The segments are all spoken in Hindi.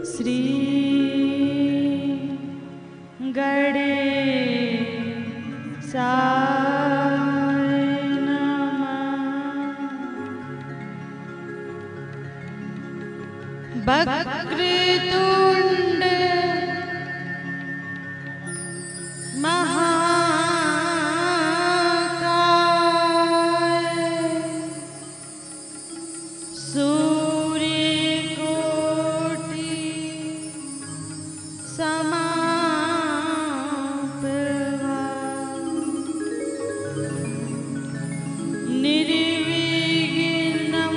श्री गणेशाय नमः। वक्रतुंड महाकाय सूर्यकोटि समाप्रभा निर्विघ्नं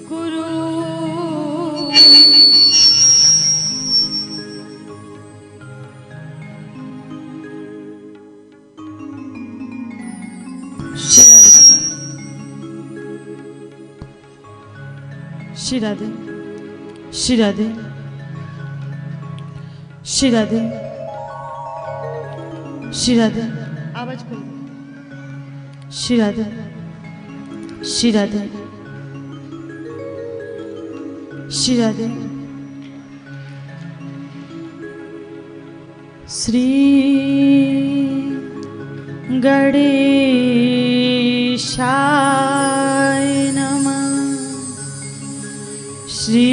कुरु। श्री राधे श्री राधे श्री राधे श्री राधे। आवाज खोल। श्री राधे श्री राधे श्री राधे। श्री गणेशाय नमः। श्री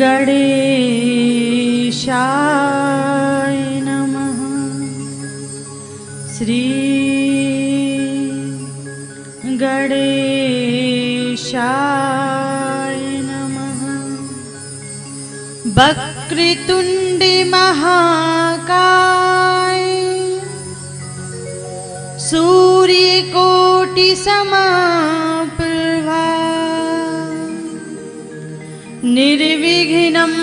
गणेशाय नमः। श्री गणेशाय नमः। वक्रतुंड महाकाय सूर्यकोटि समाप्रभा निर्विघ्नं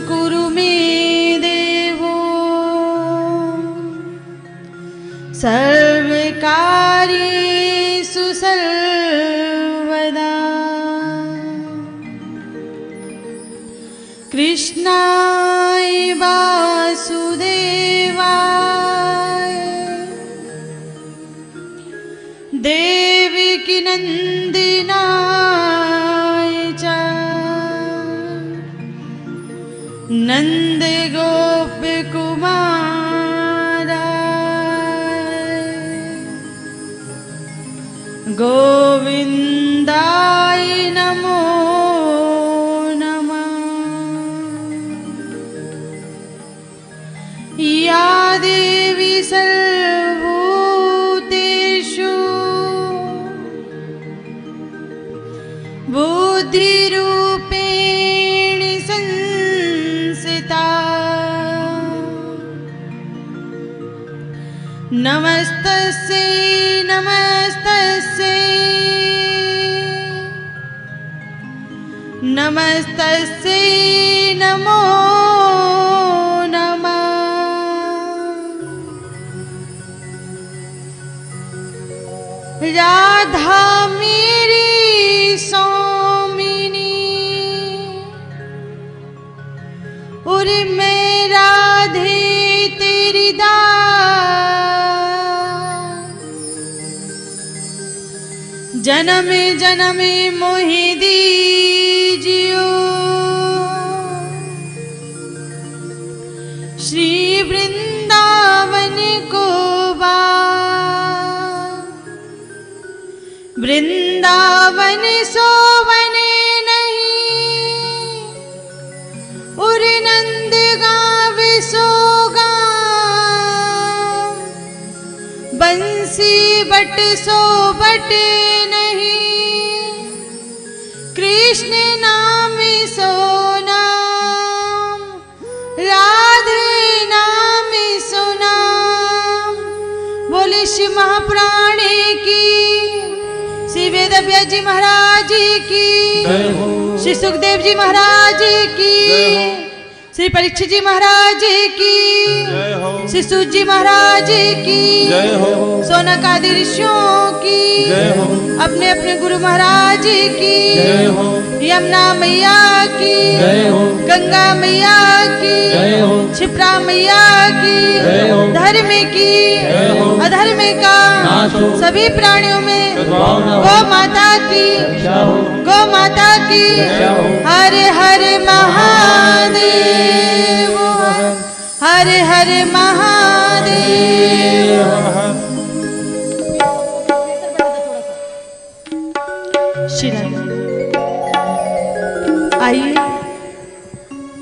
कुरु मे देवो। सर्वकार्येषु सर्वदा कृष्णाय वासुदेवाय देवकी नंदनाय च नंद गोप कुमाराय गोविंदाय नमो नमः। या देवी सर्वभूतेषु बुद्धिरूपेण संस्थिता नमस्तस्यै नमस्तस्यै नमस्तस्यै नमो नमः। राधा मेरी स्वामिनी और मैं राधे तेरी दास। जन्म जन्म मोहि दीजियो श्री वृंदावन को वृंदावन सोवन नहीं और नंद गाँव सोगा बंसी बट सो बट नहीं कृष्ण नाम सो नाम राधे नाम सो नाम। बोले श्री महाप्राणे की, श्री वेद व्यास जी महाराज की, श्री सुखदेव जी महाराज की, श्री परीक्षित जी महाराज की, श्री सूत जी महाराज की, सोनकादि ऋषियों की। अपने अपने गुरु महाराज की जय हो, यमुना मैया की जय हो, गंगा मैया की जय हो, क्षिप्रा मैया की जय हो, धर्म की जय हो, अधर्म का नाश हो, सभी प्राणियों में सद्भावना हो, गौ माता की रक्षा हो, गौ माता की रक्षा हो, हर हर महादेव हर हर महादेव। श्री राधे। आइए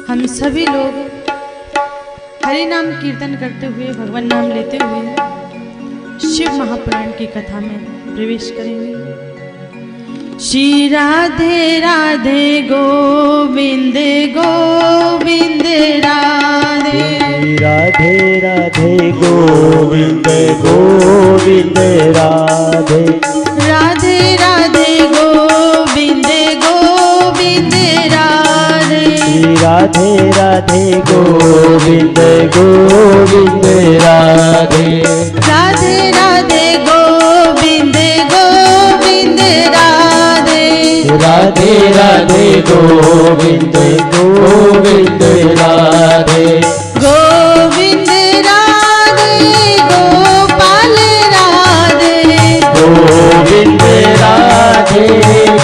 हम सभी लोग हरि नाम कीर्तन करते हुए भगवान नाम लेते हुए शिव महापुराण की कथा में प्रवेश करेंगे। श्री राधे राधे गोविंद गोविंद राधे राधे राधे गोविंद गोविंद राधे राधे राधे गोविंद गोविंद राधे राधे राधे गोविंद गोविंद राधे राधे राधे गोविंद गोविंद राधे राधे राधे गोविंद गोविंद राधे गोविंद राधे गोपाल राधे गोविंद राधे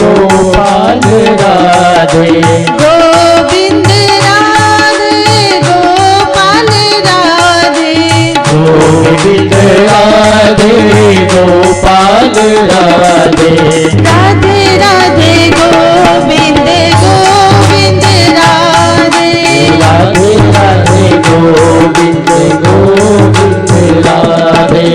गोपाल राधे गोविंद राधे गोपाल राधे गोविंद राधे गोपाल राधे राधे राधे गोविंद गोविंद राधे राधे राधे गोविंद गोविंद राधे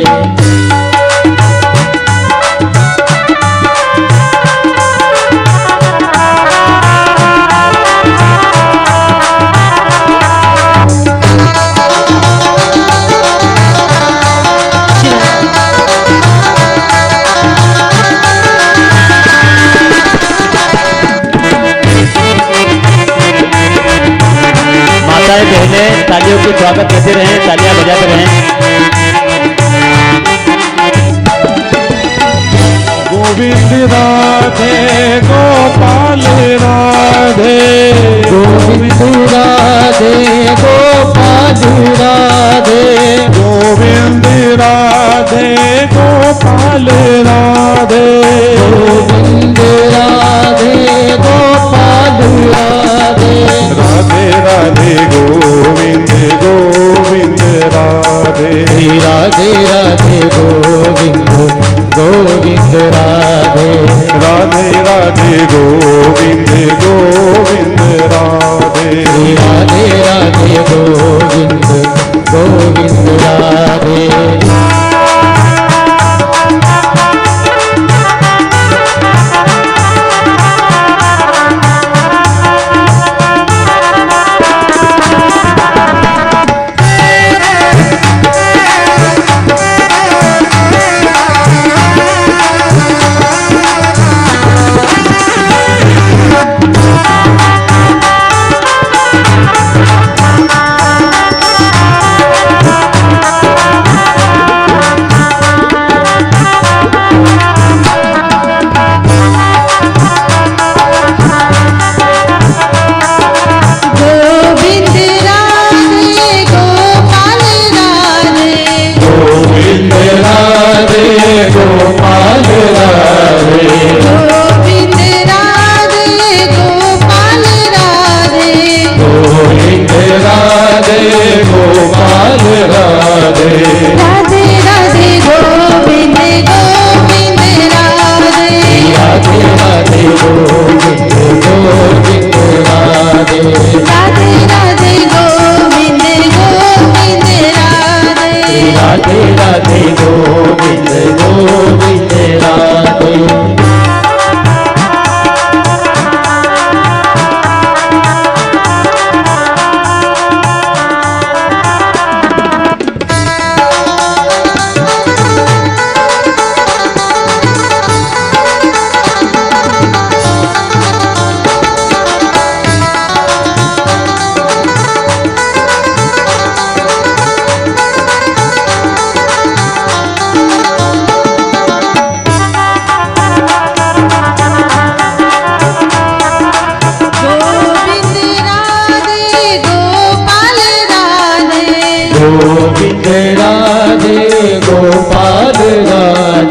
माताएं बहनें तालियों की स्वागत करते रहें, तालियां बजाते रहें। गोविंद राधे गोपाल राधे गोविंद राधे गोपाल राधे गोविंद राधे गोपाल राधे गोविंद राधे गोपाल राधे राधे राधे गोविंद गोविंद राधे राधे राधे गोविंद गोविंद राधे राधे राधे गोविंद गोविंद राधे राधे राधे गोविंद गोविंद राधे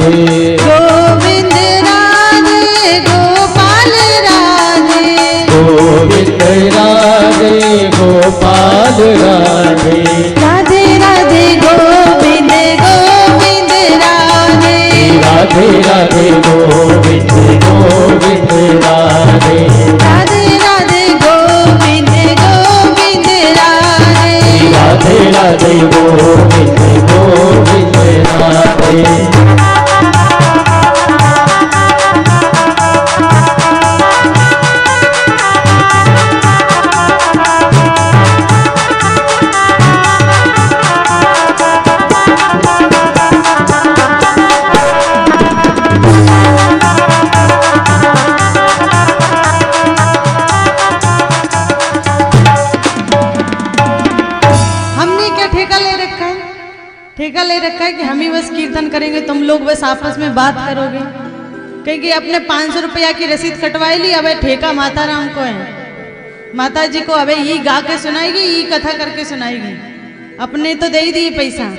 गोविंद राधे गोपाल राधे गोविंद राधे गोपाल राधे राधे राधे गोविंद गोविंद राधे राधे राधे गोविंद गोविंद राधे राधे राधे गोविंद गोविंद राधे राधे राधे गोविंद गोविंद राधे। ठेका ले रखा है कि हम ही बस कीर्तन करेंगे, तुम लोग बस आपस में बात करोगे। क्योंकि अपने 500 रुपया की रसीद कटवाई ली, अब ठेका माता राम को है। माता जी को अब ये गा के सुनाएगी, ये कथा करके सुनाएगी। अपने तो दे ही दिए पैसा,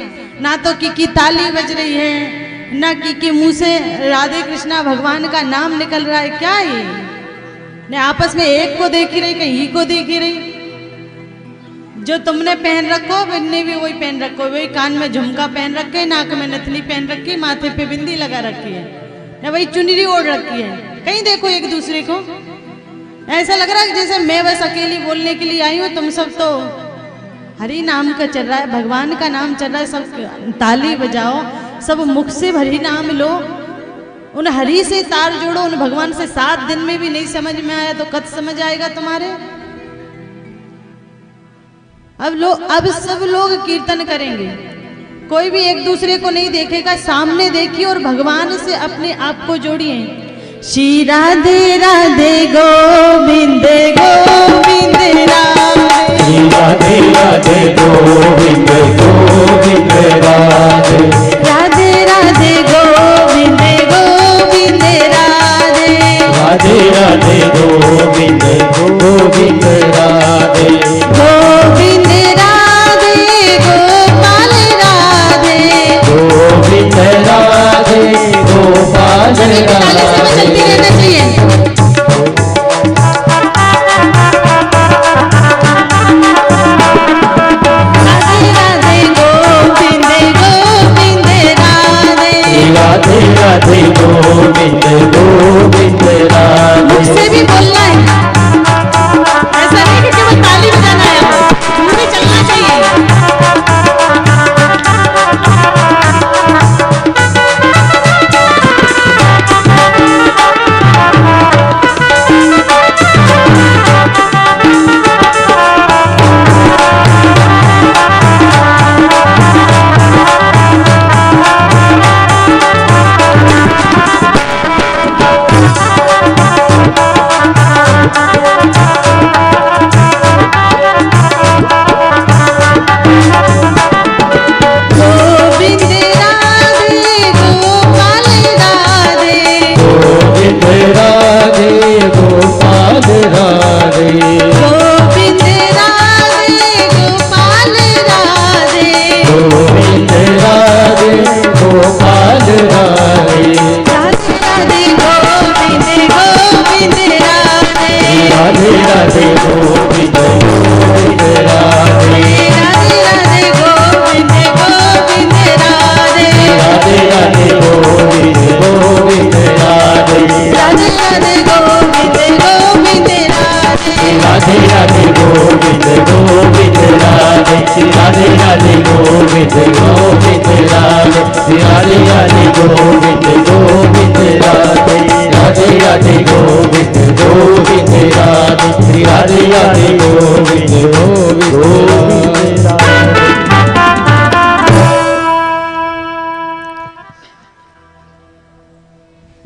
ना तो की ताली बज रही है, ना की मुंह से राधे कृष्णा भगवान का नाम निकल रहा है। क्या ये ने आपस में एक को देख ही रही, कहीं ही को देख ही रही। जो तुमने पहन रखो बिन्ने भी वही पहन रखो, वही कान में झुमका पहन रखे, नाक में नथनी पहन रखी, माथे पे बिंदी लगा रखी है, या वही चुनरी ओढ़ रखी है। कहीं देखो एक दूसरे को, ऐसा लग रहा है जैसे मैं बस अकेली बोलने के लिए आई हूँ, तुम सब तो हरि नाम का चल रहा है, भगवान का नाम चल रहा है, सब ताली बजाओ, सब मुख से हरि नाम लो, उन हरि से तार जोड़ो, उन भगवान से। 7 दिन में भी नहीं समझ में आया तो कब समझ आएगा तुम्हारे। अब सब लोग कीर्तन करेंगे, कोई भी एक दूसरे को नहीं देखेगा, सामने देखिए और भगवान से अपने आप को जोड़िए। श्री राधे राधे गोविंद गोविंद राधे, राधे राधे गोविंद गोविंद राधे, राधे राधे गोविंद गोविंद राधे, राधे राधे गोविंद गोविंद राधे, गोविंद राधे गोपाल राधे, गोविंद राधे गोपाल ताली से में चलती रहना चाहिए। राधे राधे गोविंद गोविंद राधे, राधे राधे गोविंद गोविंद राधे। मुझसे भी बोलना है, ऐसा नहीं कि केवल ताली बजाना है, मुंह में चलना चाहिए। गोविंद राधे गोपाल राधे, गोविंद राधे गोपाल राधे, गोविंद राधे गोपाल राधे, गोविंद राधे गोपाल राधे, राधे राधे गोविंद गोविंद राधे, राधे राधे गोविंद गोविंद राधे, राधे राधे गोविंद गोविंद राधे, राधे राधे गोविंद गोविंद राधे, राधे राधे गोविंद गोविंद राधे, राधे राधे गोविंद गोविंद राधे, राधे राधे गोविंद गोविंद राधे, राधे राधे गोविंद गोविंद राधे, राधे राधे गोविंद गोविंद राधे, राधे राधे गोविंद गोविंद राधे।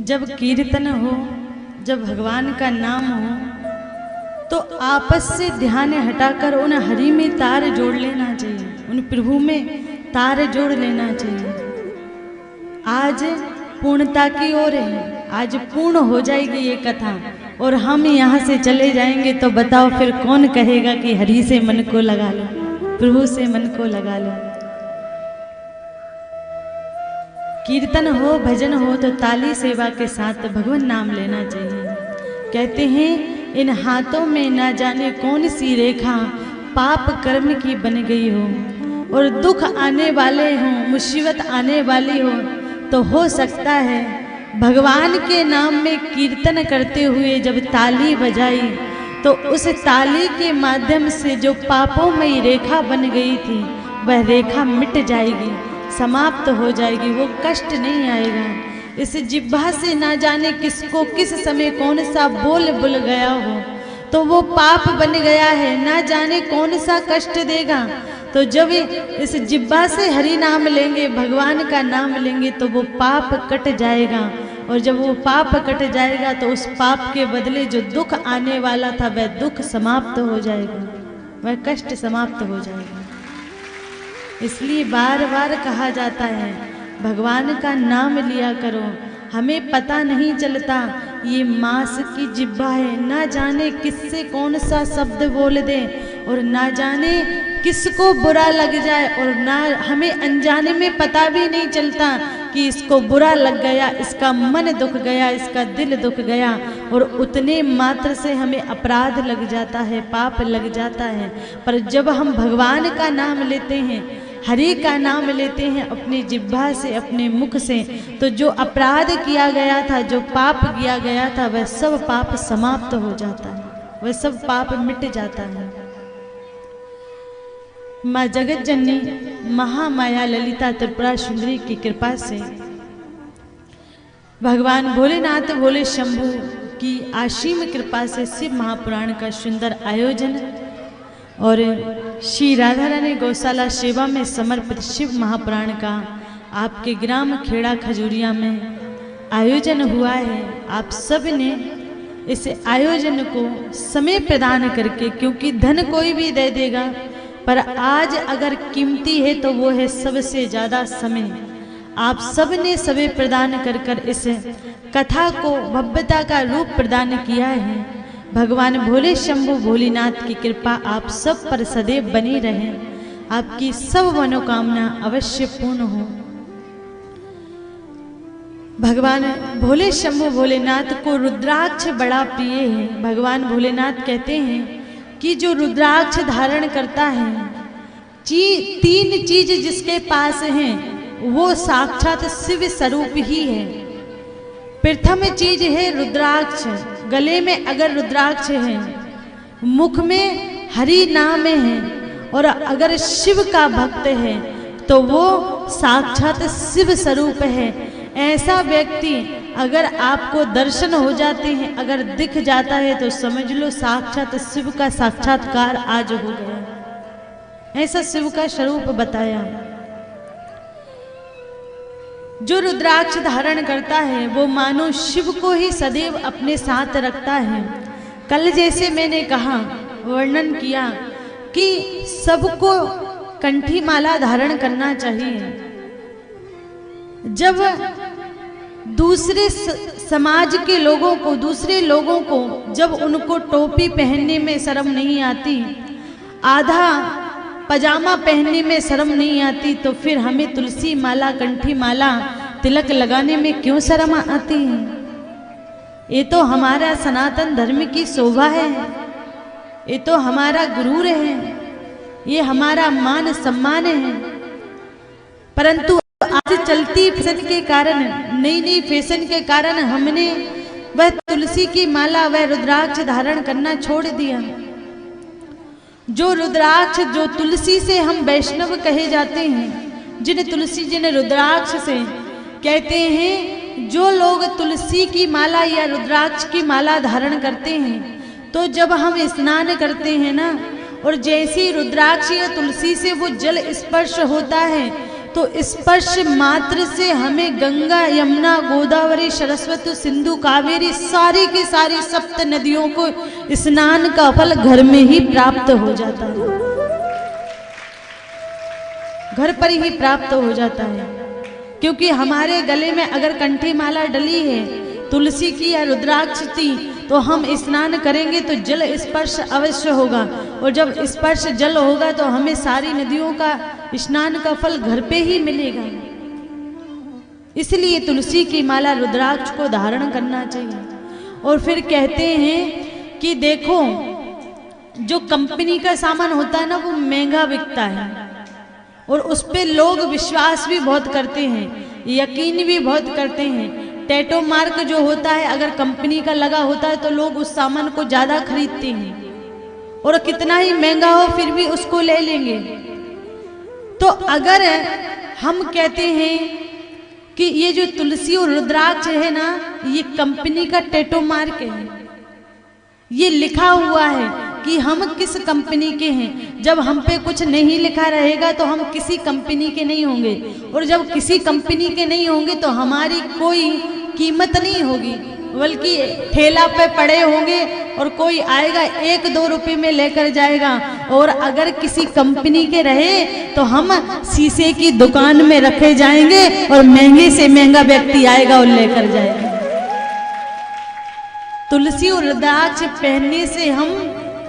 जब कीर्तन हो, जब भगवान का नाम हो, तो आपस से ध्यान हटाकर उन हरि में तार जोड़ लेना चाहिए, उन प्रभु में तार जोड़ लेना चाहिए। आज पूर्णता की ओर है, आज पूर्ण हो जाएगी ये कथा और हम यहाँ से चले जाएंगे, तो बताओ फिर कौन कहेगा कि हरि से मन को लगा लो, प्रभु से मन को लगा लो। कीर्तन हो भजन हो तो ताली सेवा के साथ भगवान नाम लेना चाहिए। कहते हैं इन हाथों में ना जाने कौन सी रेखा पाप कर्म की बन गई हो, और दुख आने वाले हों, मुसीबत आने वाली हो हो सकता है भगवान के नाम में कीर्तन करते हुए जब ताली बजाई तो उस ताली के माध्यम से जो पापों में रेखा बन गई थी वह रेखा मिट जाएगी, समाप्त हो जाएगी, वो कष्ट नहीं आएगा। इस जिह्वा से ना जाने किसको किस समय कौन सा बोल बुल गया हो तो वो पाप बन गया है, ना जाने कौन सा कष्ट देगा। तो जब इस जिह्वा से हरि नाम लेंगे, भगवान का नाम लेंगे तो वो पाप कट जाएगा, और जब वो पाप कट जाएगा तो उस पाप के बदले जो दुख आने वाला था वह दुख समाप्त हो जाएगा, वह कष्ट समाप्त हो जाएगा। इसलिए बार बार कहा जाता है भगवान का नाम लिया करो। हमें पता नहीं चलता ये मांस की जिह्वा है, ना जाने किससे कौन सा शब्द बोल दे और ना जाने किसको बुरा लग जाए, और ना हमें अनजाने में पता भी नहीं चलता कि इसको बुरा लग गया, इसका मन दुख गया, इसका दिल दुख गया, और उतने मात्र से हमें अपराध लग जाता है, पाप लग जाता है। पर जब हम भगवान का नाम लेते हैं, हरि का नाम लेते हैं अपनी जिह्वा से, अपने मुख से, तो जो अपराध किया गया था, जो पाप किया गया था वह सब पाप समाप्त हो जाता है, वह सब पाप मिट जाता है। माँ जगत जननी महामाया ललिता त्रिपुरा सुंदरी की कृपा से, भगवान भोलेनाथ भोले शंभु की असीम कृपा से शिव महापुराण का सुंदर आयोजन और श्री राधा रानी गौशाला सेवा में समर्पित शिव महापुराण का आपके ग्राम खेड़ा खजूरिया में आयोजन हुआ है। आप सब ने इस आयोजन को समय प्रदान करके, क्योंकि धन कोई भी दे देगा पर आज अगर कीमती है तो वो है सबसे ज़्यादा समय। आप सब ने समय प्रदान कर कर इस कथा को भव्यता का रूप प्रदान किया है। भगवान भोले शंभु भोलेनाथ की कृपा आप सब पर सदैव बनी रहे, आपकी सब मनोकामना अवश्य पूर्ण हो। भगवान भोले शंभु भोलेनाथ को रुद्राक्ष बड़ा प्रिय है। भगवान भोलेनाथ कहते हैं कि जो रुद्राक्ष धारण करता है, तीन चीज जिसके पास हैं वो साक्षात शिव स्वरूप ही है। प्रथम चीज है रुद्राक्ष, गले में अगर रुद्राक्ष है, मुख में हरि नाम है, और अगर शिव का भक्त है तो वो साक्षात शिव स्वरूप है। ऐसा व्यक्ति अगर आपको दर्शन हो जाते हैं, अगर दिख जाता है तो समझ लो साक्षात शिव का साक्षात्कार आज हो गया। ऐसा शिव का स्वरूप बताया। जो रुद्राक्ष धारण करता है वो मानो शिव को ही सदैव अपने साथ रखता है। कल जैसे मैंने कहा, वर्णन किया कि सबको कंठी माला धारण करना चाहिए। जब दूसरे समाज के लोगों को, दूसरे लोगों को जब उनको टोपी पहनने में शर्म नहीं आती, आधा पजामा पहनने में शर्म नहीं आती, तो फिर हमें तुलसी माला, कंठी माला, तिलक लगाने में क्यों शर्म आती है? ये तो हमारा सनातन धर्म की शोभा है, ये तो हमारा गुरूर है, ये हमारा मान सम्मान है। परंतु आज चलती फैशन के कारण, नई नई फैशन के कारण हमने वह तुलसी की माला, वह रुद्राक्ष धारण करना छोड़ दिया। जो रुद्राक्ष, जो तुलसी से हम वैष्णव कहे जाते हैं, जिन तुलसी जिन रुद्राक्ष से कहते हैं, जो लोग तुलसी की माला या रुद्राक्ष की माला धारण करते हैं तो जब हम स्नान करते हैं ना, और जैसी रुद्राक्ष या तुलसी से वो जल स्पर्श होता है तो स्पर्श मात्र से हमें गंगा, यमुना, गोदावरी, सरस्वती, सिंधु, कावेरी, सारी की सारी सप्त नदियों को स्नान का फल घर में ही प्राप्त हो जाता है, घर पर ही प्राप्त हो जाता है। क्योंकि हमारे गले में अगर कंठी माला डली है तुलसी की या रुद्राक्ष की, तो हम स्नान करेंगे तो जल स्पर्श अवश्य होगा, और जब स्पर्श जल होगा तो हमें सारी नदियों का स्नान का फल घर पे ही मिलेगा। इसलिए तुलसी की माला रुद्राक्ष को धारण करना चाहिए। और फिर कहते हैं कि देखो जो कंपनी का सामान होता है ना वो महंगा बिकता है और उस पे लोग विश्वास भी बहुत करते हैं, यकीन भी बहुत करते हैं। टैटो मार्क जो होता है अगर कंपनी का लगा होता है तो लोग उस सामान को ज़्यादा खरीदते हैं और कितना ही महंगा हो फिर भी उसको ले लेंगे। तो अगर हम कहते हैं कि ये जो तुलसी और रुद्राक्ष है ना ये कंपनी का टैटो मार्क है, ये लिखा हुआ है कि हम किस कंपनी के हैं। जब हम पे कुछ नहीं लिखा रहेगा तो हम किसी कंपनी के नहीं होंगे और जब किसी कंपनी के नहीं होंगे तो हमारी कोई कीमत नहीं होगी, बल्कि ठेला पे पड़े होंगे और कोई आएगा 1-2 रुपए में लेकर जाएगा। और अगर किसी कंपनी के रहे तो हम शीशे की दुकान में रखे जाएंगे और महंगे से महंगा व्यक्ति आएगा और लेकर जाएगा। तुलसी और रुद्राक्ष पहनने से हम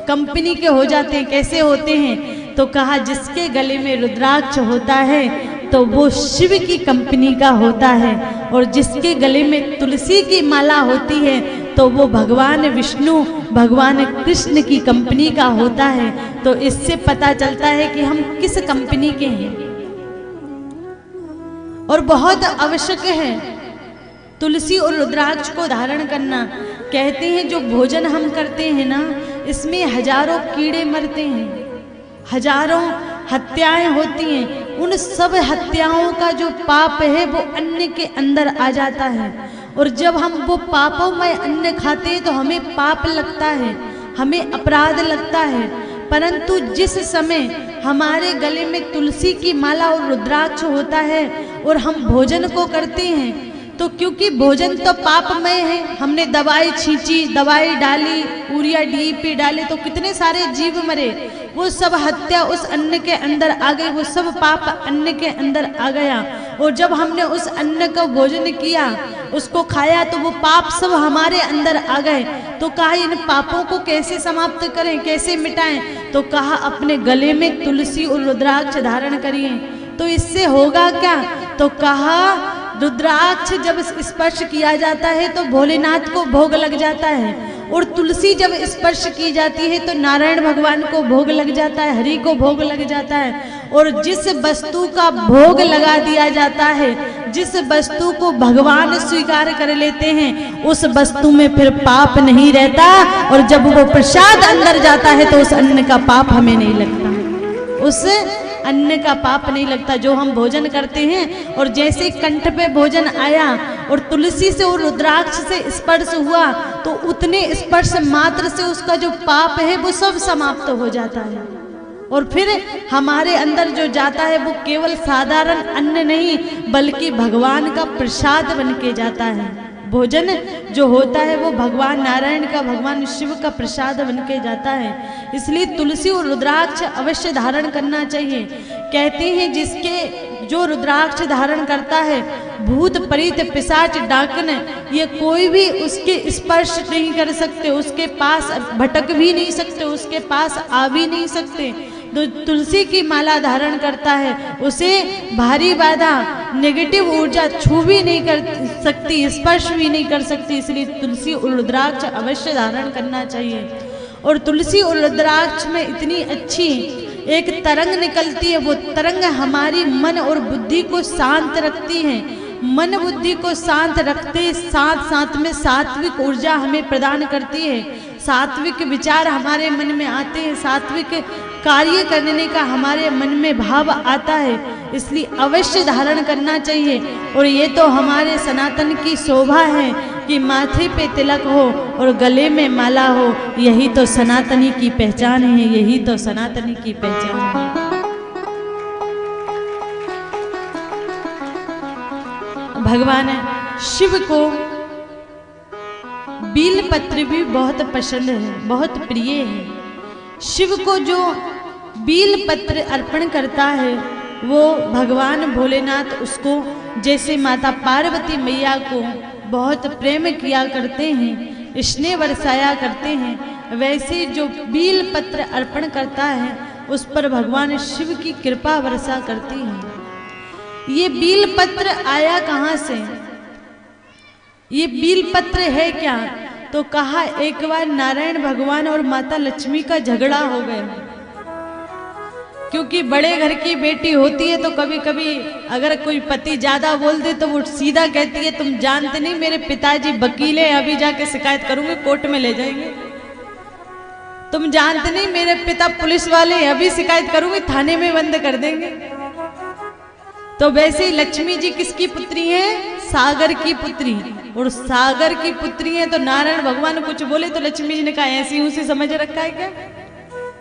कंपनी के हो जाते हैं। कैसे होते हैं? तो कहा जिसके गले में रुद्राक्ष होता है तो वो शिव की कंपनी का होता है और जिसके गले में तुलसी की माला होती है तो वो भगवान विष्णु भगवान कृष्ण की कंपनी का होता है। तो इससे पता चलता है कि हम किस कंपनी के हैं। और बहुत आवश्यक है तुलसी और रुद्राक्ष को धारण करना। कहते हैं जो भोजन हम करते हैं ना इसमें हजारों कीड़े मरते हैं, हजारों हत्याएं होती हैं। उन सब हत्याओं का जो पाप है वो अन्न के अंदर आ जाता है और जब हम वो पापों में अन्न खाते हैं तो हमें पाप लगता है, हमें अपराध लगता है। परंतु जिस समय हमारे गले में तुलसी की माला और रुद्राक्ष होता है और हम भोजन को करते हैं तो क्योंकि भोजन तो पापमय है, हमने दवाई छींची, दवाई डाली, यूरिया DAP डाले तो कितने सारे जीव मरे, वो सब हत्या उस अन्न के अंदर आ गई, वो सब पाप अन्न के अंदर आ गया। और जब हमने उस अन्न का भोजन किया, उसको खाया तो वो पाप सब हमारे अंदर आ गए। तो कहा इन पापों को कैसे समाप्त करें, कैसे मिटाएं? तो कहा अपने गले में तुलसी और रुद्राक्ष धारण करिए। तो इससे होगा क्या? तो कहा रुद्राक्ष जब स्पर्श किया जाता है तो भोलेनाथ को भोग लग जाता है और तुलसी जब स्पर्श की जाती है तो नारायण भगवान को भोग लग जाता है, हरि को भोग लग जाता है। और जिस वस्तु का भोग लगा दिया जाता है, जिस वस्तु को भगवान स्वीकार कर लेते हैं उस वस्तु में फिर पाप नहीं रहता और जब वो प्रसाद अंदर जाता है तो उस अन्न का पाप हमें नहीं लगता, उस अन्न का पाप नहीं लगता जो हम भोजन करते हैं। और जैसे कंठ पे भोजन आया और तुलसी से और रुद्राक्ष से स्पर्श हुआ तो उतने स्पर्श मात्र से उसका जो पाप है वो सब समाप्त हो जाता है और फिर हमारे अंदर जो जाता है वो केवल साधारण अन्न नहीं बल्कि भगवान का प्रसाद बन के जाता है। भोजन जो होता है वो भगवान नारायण का, भगवान शिव का प्रसाद बन के जाता है। इसलिए तुलसी और रुद्राक्ष अवश्य धारण करना चाहिए। कहते हैं जिसके जो रुद्राक्ष धारण करता है भूत प्रेत पिशाच डाकन ये कोई भी उसके स्पर्श नहीं कर सकते, उसके पास भटक भी नहीं सकते, उसके पास आ भी नहीं सकते। जो तुलसी की माला धारण करता है उसे भारी बाधा नेगेटिव ऊर्जा छू भी नहीं कर सकती, स्पर्श भी नहीं कर सकती। इसलिए तुलसी और रुद्राक्ष अवश्य धारण करना चाहिए। और तुलसी और रुद्राक्ष में इतनी अच्छी एक तरंग निकलती है, वो तरंग हमारी मन और बुद्धि को शांत रखती है। मन बुद्धि को शांत रखते साथ साथ में सात्विक ऊर्जा हमें प्रदान करती है, सात्विक विचार हमारे मन में आते हैं, सात्विक कार्य करने का हमारे मन में भाव आता है। इसलिए अवश्य धारण करना चाहिए। और ये तो हमारे सनातन की शोभा है कि माथे पे तिलक हो और गले में माला हो, यही तो सनातनी की पहचान है, यही तो सनातनी की पहचान है। भगवान शिव को बील पत्र भी बहुत पसंद है, बहुत प्रिय है। शिव को जो बील पत्र अर्पण करता है वो भगवान भोलेनाथ उसको जैसे माता पार्वती मैया को बहुत प्रेम किया करते हैं, स्नेह बरसाया करते हैं, वैसे जो बील पत्र अर्पण करता है उस पर भगवान शिव की कृपा वर्षा करती है। ये बील पत्र आया कहाँ से, ये बील पत्र है क्या? तो कहा एक बार नारायण भगवान और माता लक्ष्मी का झगड़ा हो गया, क्योंकि बड़े घर की बेटी होती है तो कभी कभी अगर कोई पति ज्यादा बोल दे तो वो सीधा कहती है तुम जानते नहीं मेरे पिताजी वकील है, अभी जाके शिकायत करूंगी कोर्ट में ले जाएंगे। तुम जानते नहीं मेरे पिता पुलिस वाले हैं, अभी शिकायत करूंगी थाने में बंद कर देंगे। तो वैसे ही लक्ष्मी जी किसकी पुत्री है? सागर की पुत्री। और सागर की पुत्री है तो नारायण भगवान कुछ बोले तो लक्ष्मी जी ने कहा ऐसी उसी समझ रखा है क्या?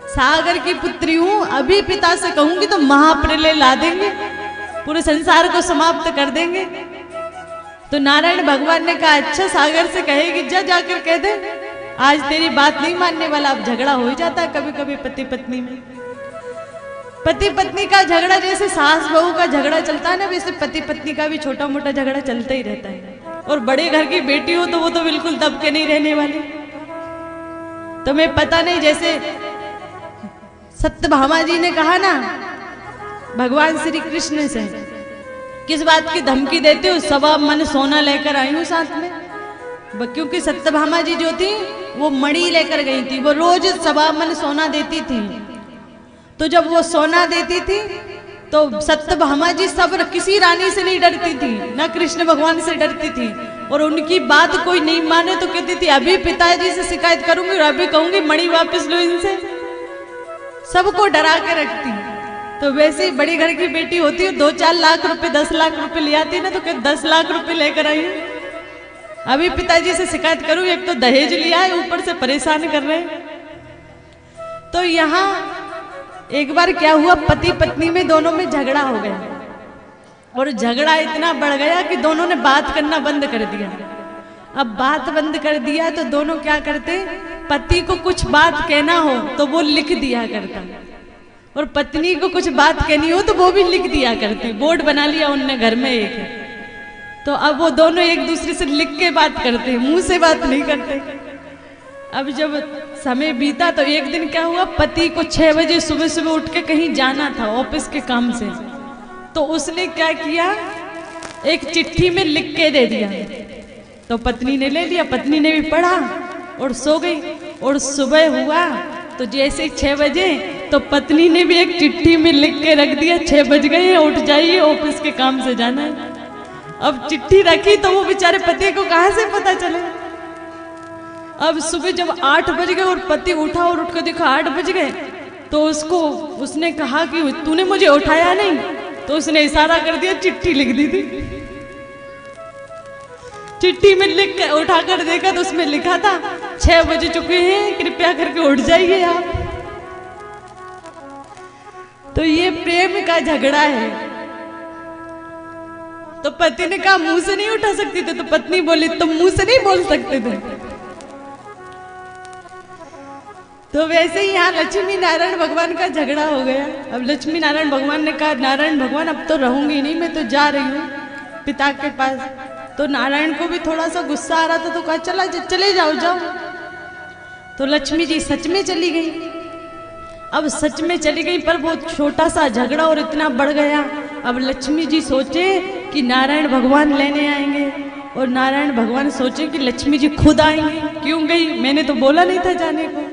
सागर की पुत्री हूं, अभी पिता से कहूंगी तो महाप्रलय ला देंगे, पूरे संसार को समाप्त कर देंगे। तो नारायण भगवान ने कहा अच्छा सागर से कहेगी, जा जाकर कह दे आज तेरी बात नहीं मानने वाला। अब झगड़ा हो ही जाता है कभी कभी पति पत्नी में। पति पत्नी का झगड़ा जैसे सास बहू का झगड़ा चलता है ना, वैसे पति पत्नी का भी छोटा मोटा झगड़ा चलता ही रहता है। और बड़े घर की बेटी हो तो वो तो बिल्कुल दब के नहीं रहने वाली। तुम्हें पता नहीं, जैसे सत्यभामा जी ने कहा ना भगवान श्री कृष्ण से, किस बात की धमकी देते हो? सवा मन सोना लेकर आई हूं साथ में। क्योंकि सत्यभामा जी जो थी वो मणि लेकर गई थी, वो रोज सवा मन सोना देती थी। तो जब वो सोना देती थी तो सत्यभामा जी सब किसी रानी से नहीं डरती थी, ना कृष्ण भगवान से डरती थी। और उनकी बात कोई नहीं माने तो कहती थी अभी पिताजी से शिकायत करूंगी और अभी कहूंगी मणि वापस लो इनसे। सबको डरा के रखती। तो वैसे ही बड़ी घर की बेटी होती है, 2-4 लाख रुपए 10 लाख रुपए ले आती है ना, तो कहते 10 लाख रुपए लेकर आई है, अभी पिताजी से शिकायत करूं, एक तो दहेज लिया है ऊपर से परेशान कर रहे हैं। तो यहाँ एक बार क्या हुआ, पति पत्नी में दोनों में झगड़ा हो गया और झगड़ा इतना बढ़ गया कि दोनों ने बात करना बंद कर दिया। अब बात बंद कर दिया तो दोनों क्या करते, पति को कुछ बात कहना हो तो वो लिख दिया करता, और पत्नी को कुछ बात कहनी हो तो वो भी लिख दिया करती। बोर्ड बना लिया उनने घर में एक। तो अब वो दोनों एक दूसरे से लिख के बात करते, मुंह से बात नहीं करते। अब जब समय बीता तो एक दिन क्या हुआ, पति को 6 बजे सुबह सुबह उठ के कहीं जाना था ऑफिस के काम से। तो उसने क्या किया, एक चिट्ठी में लिख के दे दिया। तो पत्नी ने ले लिया, पत्नी ने भी पढ़ा और सो गई। और सुबह हुआ तो जैसे 6 बजे तो पत्नी ने भी एक चिट्ठी में लिख के रख दिया 6 बज गए, उठ जाइए ऑफिस के काम से जाना है। अब चिट्ठी रखी तो वो बेचारे पति को कहां से पता चले। अब सुबह जब 8 बज गए और पति उठा और उठ कर देखा 8 बज गए, तो उसने कहा कि तूने मुझे उठाया नहीं। तो उसने इशारा कर दिया, चिट्ठी लिख दी थी। चिट्ठी में लिख कर उठा कर देखा तो उसमें लिखा था 6 बज चुके हैं, कृपया करके उठ जाइए आप। तो ये प्रेम का झगड़ा है। तो पति ने कहा मुंह से नहीं उठा सकती थे, तो पत्नी बोली तुम मुंह से नहीं बोल सकते थे। तो वैसे ही यहाँ लक्ष्मी नारायण भगवान का झगड़ा हो गया। अब लक्ष्मी नारायण भगवान ने कहा नारायण भगवान अब तो रहूंगी नहीं, मैं तो जा रही हूँ पिता के पास। तो नारायण को भी थोड़ा सा गुस्सा आ रहा था, तो कहा चले जाओ जाओ। तो लक्ष्मी जी सच में चली गई। अब सच में चली गई पर वो छोटा सा झगड़ा और इतना बढ़ गया। अब लक्ष्मी जी सोचे कि नारायण भगवान लेने आएंगे, और नारायण भगवान सोचे कि लक्ष्मी जी खुद आएंगे। क्यों गई, मैंने तो बोला नहीं था जाने को।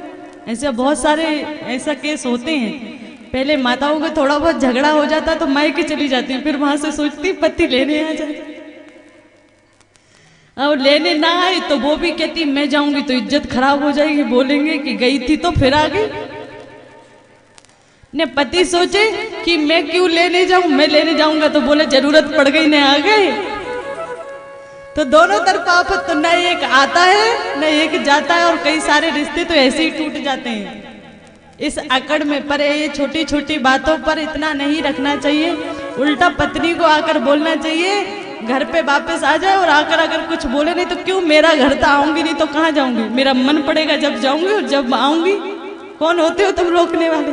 ऐसे बहुत सारे ऐसा केस होते हैं। पहले माताओं को थोड़ा बहुत झगड़ा हो जाता तो मायके चली जाती, फिर वहां से सोचती पति लेने आ जाए। और लेने ना आए तो वो भी कहती मैं जाऊंगी तो इज्जत खराब हो जाएगी, बोलेंगे कि गई थी तो फिर आ गई। ने पति सोचे कि मैं क्यों लेने जाऊं, मैं लेने जाऊंगा तो बोले जरूरत पड़ गई ने आ गए। तो दोनों तरफ आफत, तो न एक आता है न एक जाता है, और कई सारे रिश्ते तो ऐसे ही टूट जाते हैं इस अकड़ में। पर ये छोटी छोटी बातों पर इतना नहीं रखना चाहिए। उल्टा पत्नी को आकर बोलना चाहिए, घर पे वापस आ जाए और आकर अगर कुछ बोले नहीं तो क्यों, मेरा घर तो आऊंगी नहीं तो कहाँ जाऊंगी, मेरा मन पड़ेगा जब जाऊंगी और जब आऊंगी। कौन होते हो तुम रोकने वाले?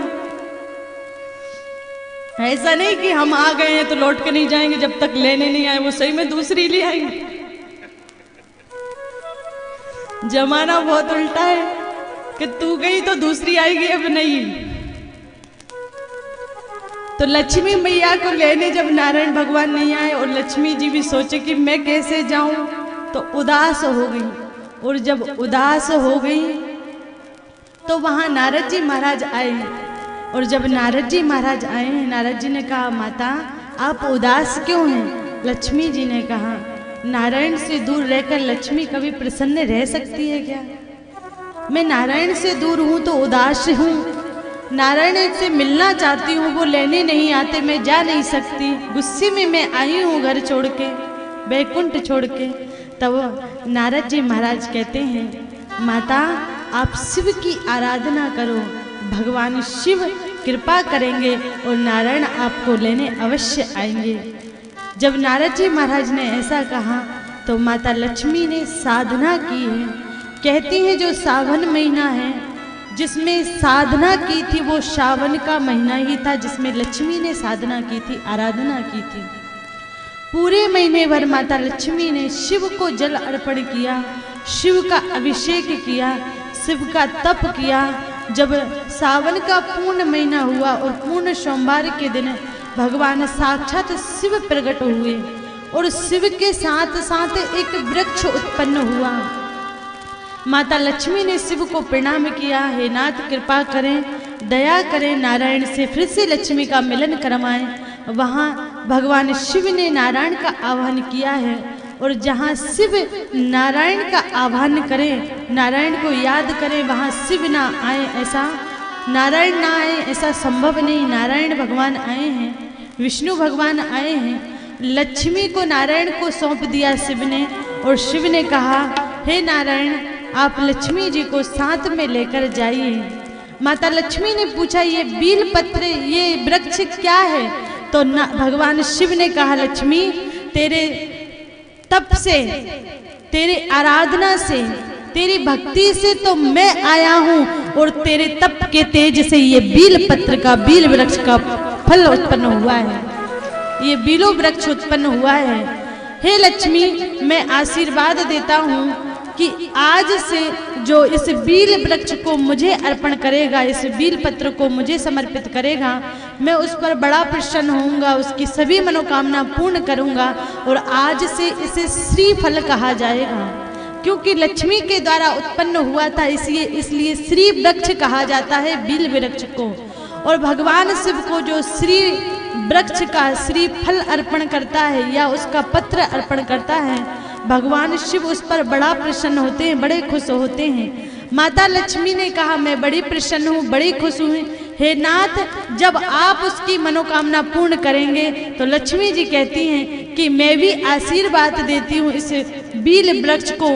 ऐसा नहीं कि हम आ गए हैं तो लौट के नहीं जाएंगे जब तक लेने नहीं आए, वो सही में दूसरी ले आएंगे। जमाना बहुत उल्टा है कि तू गई तो दूसरी आएगी, अब नहीं। तो तो लक्ष्मी मैया को लेने जब नारायण भगवान नहीं आए और लक्ष्मी जी भी सोचे कि मैं कैसे जाऊं, तो उदास हो गई। और जब उदास हो गई तो वहां नारद जी महाराज आए। और जब नारद जी महाराज आए, नारद जी ने कहा माता आप उदास क्यों हैं? लक्ष्मी जी ने कहा नारायण से दूर रहकर लक्ष्मी कभी प्रसन्न रह सकती है क्या? मैं नारायण से दूर हूं तो उदास हूं। नारायण से मिलना चाहती हूँ, वो लेने नहीं आते, मैं जा नहीं सकती। गुस्से में मैं आई हूँ घर छोड़ के, बैकुंठ छोड़ के। तब नारद जी महाराज कहते हैं माता आप शिव की आराधना करो, भगवान शिव कृपा करेंगे और नारायण आपको लेने अवश्य आएंगे। जब नारद जी महाराज ने ऐसा कहा तो माता लक्ष्मी ने साधना की है। कहती हैं जो सावन महीना है जिसमें साधना की थी, वो सावन का महीना ही था जिसमें लक्ष्मी ने साधना की थी, आराधना की थी। पूरे महीने भर माता लक्ष्मी ने शिव को जल अर्पण किया, शिव का अभिषेक किया, शिव का तप किया। जब सावन का पूर्ण महीना हुआ और पूर्ण सोमवार के दिन भगवान साक्षात शिव प्रकट हुए और शिव के साथ साथ एक वृक्ष उत्पन्न हुआ। माता लक्ष्मी ने शिव को प्रणाम किया, हे नाथ कृपा करें, दया करें, नारायण से फिर से लक्ष्मी का मिलन करवाएं। वहाँ भगवान शिव ने नारायण का आह्वान किया है और जहाँ शिव नारायण का आह्वान करें, नारायण को याद करें, वहाँ शिव ना आए, ऐसा नारायण ना आए ऐसा संभव नहीं। नारायण भगवान आए हैं, विष्णु भगवान आए हैं। लक्ष्मी को नारायण को सौंप दिया शिव ने और शिव ने कहा हे नारायण आप लक्ष्मी जी को साथ में लेकर जाइए। माता लक्ष्मी ने पूछा ये बील पत्र, ये वृक्ष क्या है? तो भगवान शिव ने कहा लक्ष्मी तेरे तप से, तेरे आराधना से, तेरी भक्ति से तो मैं आया हूँ और तेरे तप के तेज से ये बील पत्र का, बील वृक्ष का फल उत्पन्न हुआ है, ये बीलो वृक्ष उत्पन्न हुआ है। हे लक्ष्मी मैं आशीर्वाद देता हूँ कि आज से जो इस बील वृक्ष को मुझे अर्पण करेगा, इस बील पत्र को मुझे समर्पित करेगा, मैं उस पर बड़ा प्रसन्न होऊंगा, उसकी सभी मनोकामना पूर्ण करूंगा और आज से इसे श्रीफल कहा जाएगा। क्योंकि लक्ष्मी के द्वारा उत्पन्न हुआ था इसलिए श्री वृक्ष कहा जाता है बील वृक्ष को। और भगवान शिव को जो श्री वृक्ष का श्री फल अर्पण करता है या उसका पत्र अर्पण करता है, भगवान शिव उस पर बड़ा प्रसन्न होते हैं, बड़े खुश होते हैं। माता लक्ष्मी ने कहा मैं बड़ी प्रसन्न हूँ, बड़ी खुश हूँ। हे नाथ जब आप उसकी मनोकामना पूर्ण करेंगे तो लक्ष्मी जी कहती हैं कि मैं भी आशीर्वाद देती हूँ इस बील वृक्ष को,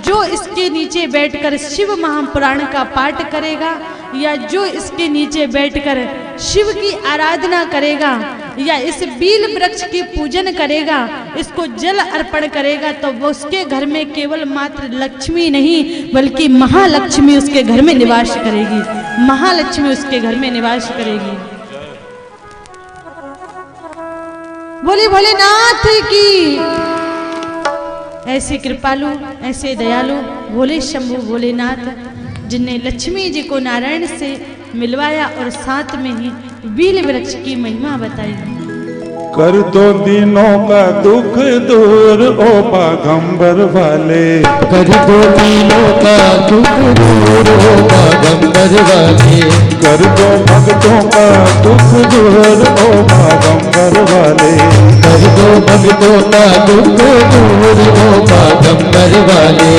जो इसके नीचे बैठकर शिव महापुराण का पाठ करेगा या जो इसके नीचे बैठकर शिव की आराधना करेगा या इस बील वृक्ष की पूजन करेगा, इसको जल अर्पण करेगा, तो वो उसके घर में केवल मात्र लक्ष्मी नहीं बल्कि महालक्ष्मी उसके घर में निवास करेगी, महालक्ष्मी उसके घर में निवास करेगी। बोले भोलेनाथ की। ऐसे कृपालु, ऐसे दयालु भोले शंभु भोलेनाथ जिनने लक्ष्मी जी को नारायण से मिलवाया और साथ में ही बील वृक्ष की महिमा बताई। कर दो दिनों का दुख दूर ओ बागंबर वाले, कर दो दिनों का दुख दूर ओ बागंबर वाले, कर दो भक्तों का दुख दूर ओ बागंबर वाले, कर दो भक्तों का दुख दूर ओ बागंबर वाले,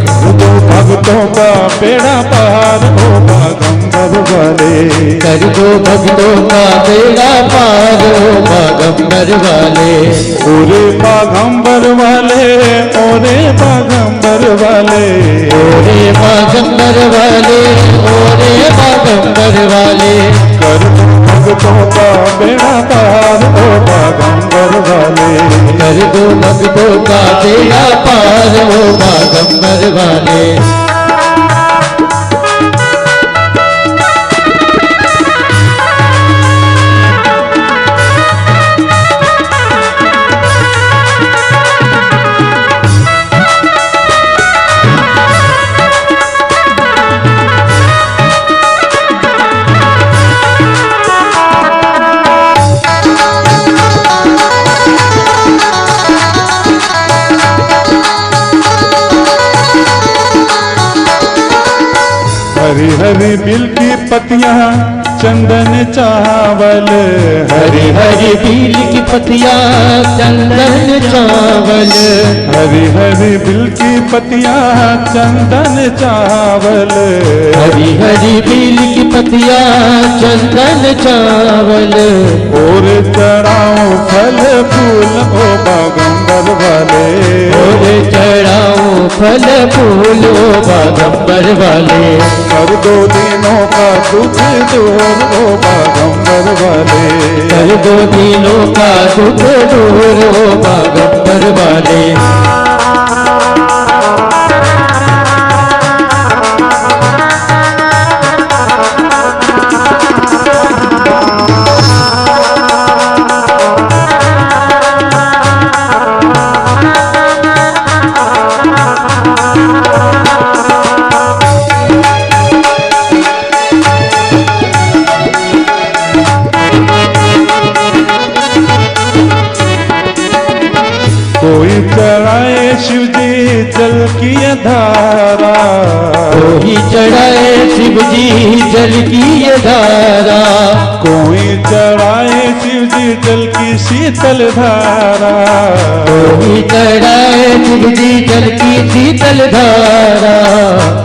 कर दो भक्तों का बेड़ा पार ओ बागंबर वाले, कर दो भक्तों का बेड़ा पार ओ बागंबर वाले, ओरे बागंबर वाले, ओरे बागंबर वाले, ओरे बागंबर वाले, ओरे बागंबर वाले, कर दो भक्तों का बेड़ा पार ओ बागंबर वाले, कर दो भक्तों का बेड़ा पार ओ बागंबर वाले। हरी हरी बिल की पत्तियां चंदन चावल, हरी हरी बील की पत्तियां चंदन चावल, हरी हरी बिल की पत्तियां चंदन चावल, हरी हरी बील की पत्तियां चंदन चावल, और चढ़ाऊं फल फूल ओ बागंबर वाले, और चढ़ाऊं फल फूल ओ बागंबर वाले, कर दो दिनों का दुख दूर ओ बागंबर वाले, कर दो दिनों का दुख दूर ओ बागंबर वाले। कोई चढ़ाए शिव जी जल की धारा, कोई चढ़ाए शिव जी जल की ये धारा, कोई चढ़ाए शिव जी जल की शीतल धारा, कोई चढ़ाए शिव जी जल की शीतल धारा,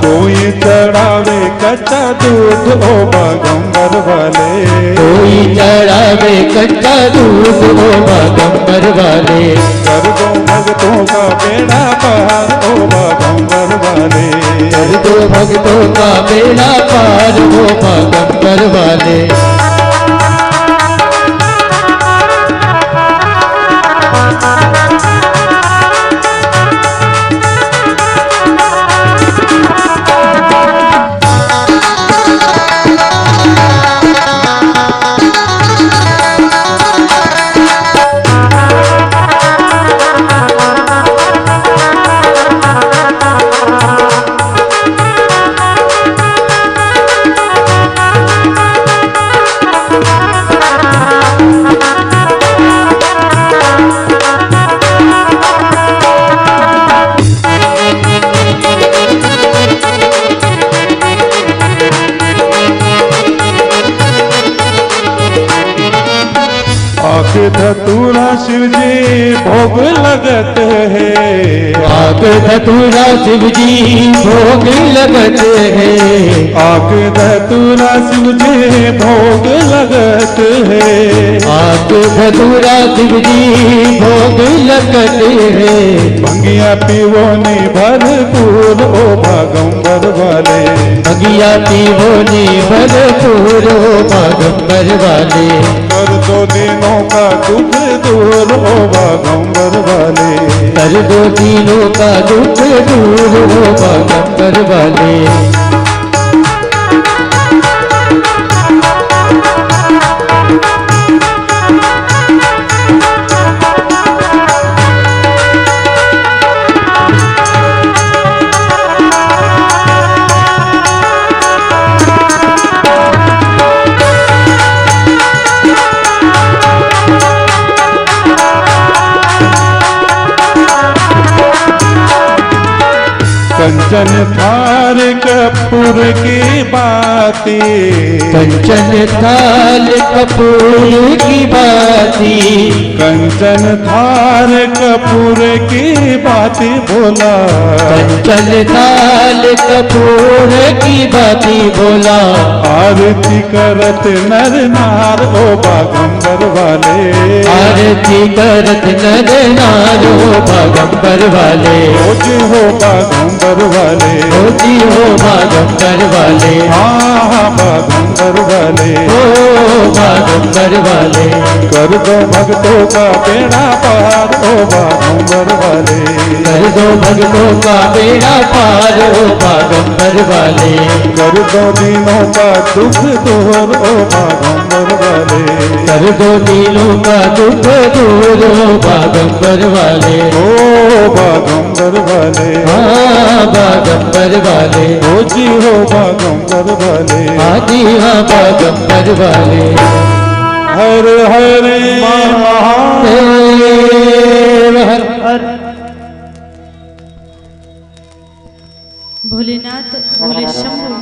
कोई चढ़ावे कच्चा दूध ओ बागंबर वाले, कोई चढ़ावे कच्चा दूध ओ बागंबर वाले, कर दो भक्तों का बेड़ा पार ओ बागंबर वाले, कर दो भक्तों का बेड़ा पार हो बागंबर वाले। आख धतूरा शिव जी भोग लगत है, आग धतूरा शिव जी भोग लगत है, आख धतूरा शिव जी भोग लगत है, आग धतूरा शिव जी भोग लगत है, भंगिया पीवोनी भरपूर ओ बागंबर वाले, भगिया पीवोनी भरपूर ओ बागंबर वाले, कर दो दिनों का दुख दूर ओ बागंबर वाले, कर दो दिनों का दुख दूर हो बागंबर वाले। कंचन थार कपूर की बाती, कंचन थाल कपूर की बाती, कंचन थार कपूर की बाती बोला, कंचन थाल कपूर की बाती बोला, आरती करत नर नार ओ बागंबर वाले, आरती करत नर नार हो बागंबर वाले, रोज हो बागंबर वाले, रोजी हो बागंबर वाले, हाँ बागंबर वाले, ओ बागंबर वाले, कर दो भक्तों का बेड़ा पार ओ बागंबर वाले, कर दो भक्तों का बेड़ा पार हो बागंबर वाले, कर दो दिनों का दुख दूर ओ बागंबर वाले, कर दो दिनों का दुख दूर हो बागंबर वाले, ओ बागंबर वाले, हाँ बागंबर वाले, ओ जी हो बागंबर वाले, आदि हाँ बागंबर वाले। हर हरे देव हर हर भोलेनाथ भोले शंभु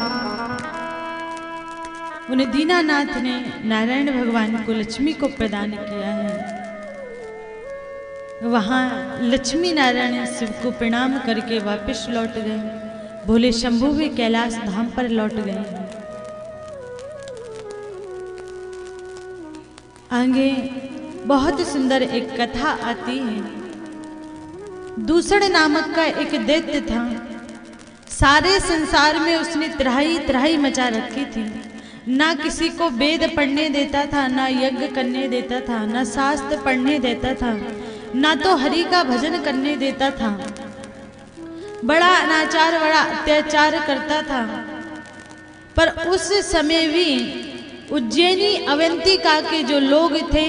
उन दीनानाथ ने नारायण भगवान को लक्ष्मी को प्रदान किया है। वहां लक्ष्मी नारायण शिव को प्रणाम करके वापस लौट गए। भोले शंभू भी कैलाश धाम पर लौट गए। आगे बहुत सुंदर एक कथा आती है। दूसर नामक का एक दैत्य था। सारे संसार में उसने त्राही त्राही मचा रखी थी। ना किसी को वेद पढ़ने देता था, ना यज्ञ करने देता था, ना शास्त्र पढ़ने देता था, ना तो हरि का भजन करने देता था। बड़ा अनाचार, बड़ा अत्याचार करता था। पर उस समय भी उज्जैनी अवंतिका के जो लोग थे,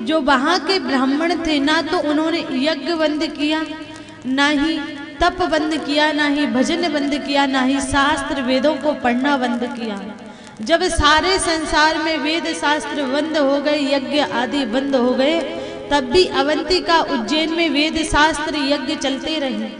जो वहां के ब्राह्मण थे, ना तो उन्होंने यज्ञ बंद किया, ना ही तप बंद किया, ना ही भजन बंद किया, ना ही शास्त्र वेदों को पढ़ना बंद किया। जब सारे संसार में वेद शास्त्र बंद हो गए, यज्ञ आदि बंद हो गए, तब भी अवंतिका उज्जैन में वेद शास्त्र यज्ञ चलते रहे।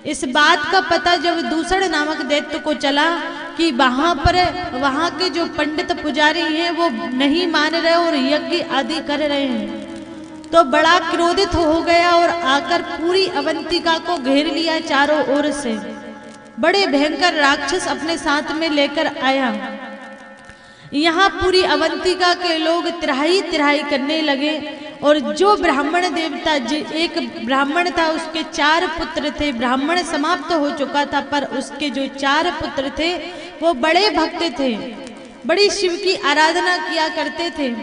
इस बात का पता जब दूसर नामक दैत्य को चला कि वहां के जो पंडित पुजारी हैं वो नहीं मान रहे और यज्ञ आदि कर रहे हैं, तो बड़ा क्रोधित हो गया और आकर पूरी अवंतिका को घेर लिया चारों ओर से। बड़े भयंकर राक्षस अपने साथ में लेकर आया। यहाँ पूरी अवंतिका के लोग त्राही त्राही करने लगे। और जो ब्राह्मण देवता, एक ब्राह्मण था, उसके 4 पुत्र थे। ब्राह्मण समाप्त हो चुका था, पर उसके जो 4 पुत्र थे वो बड़े भक्त थे, बड़ी शिव की आराधना किया करते थे।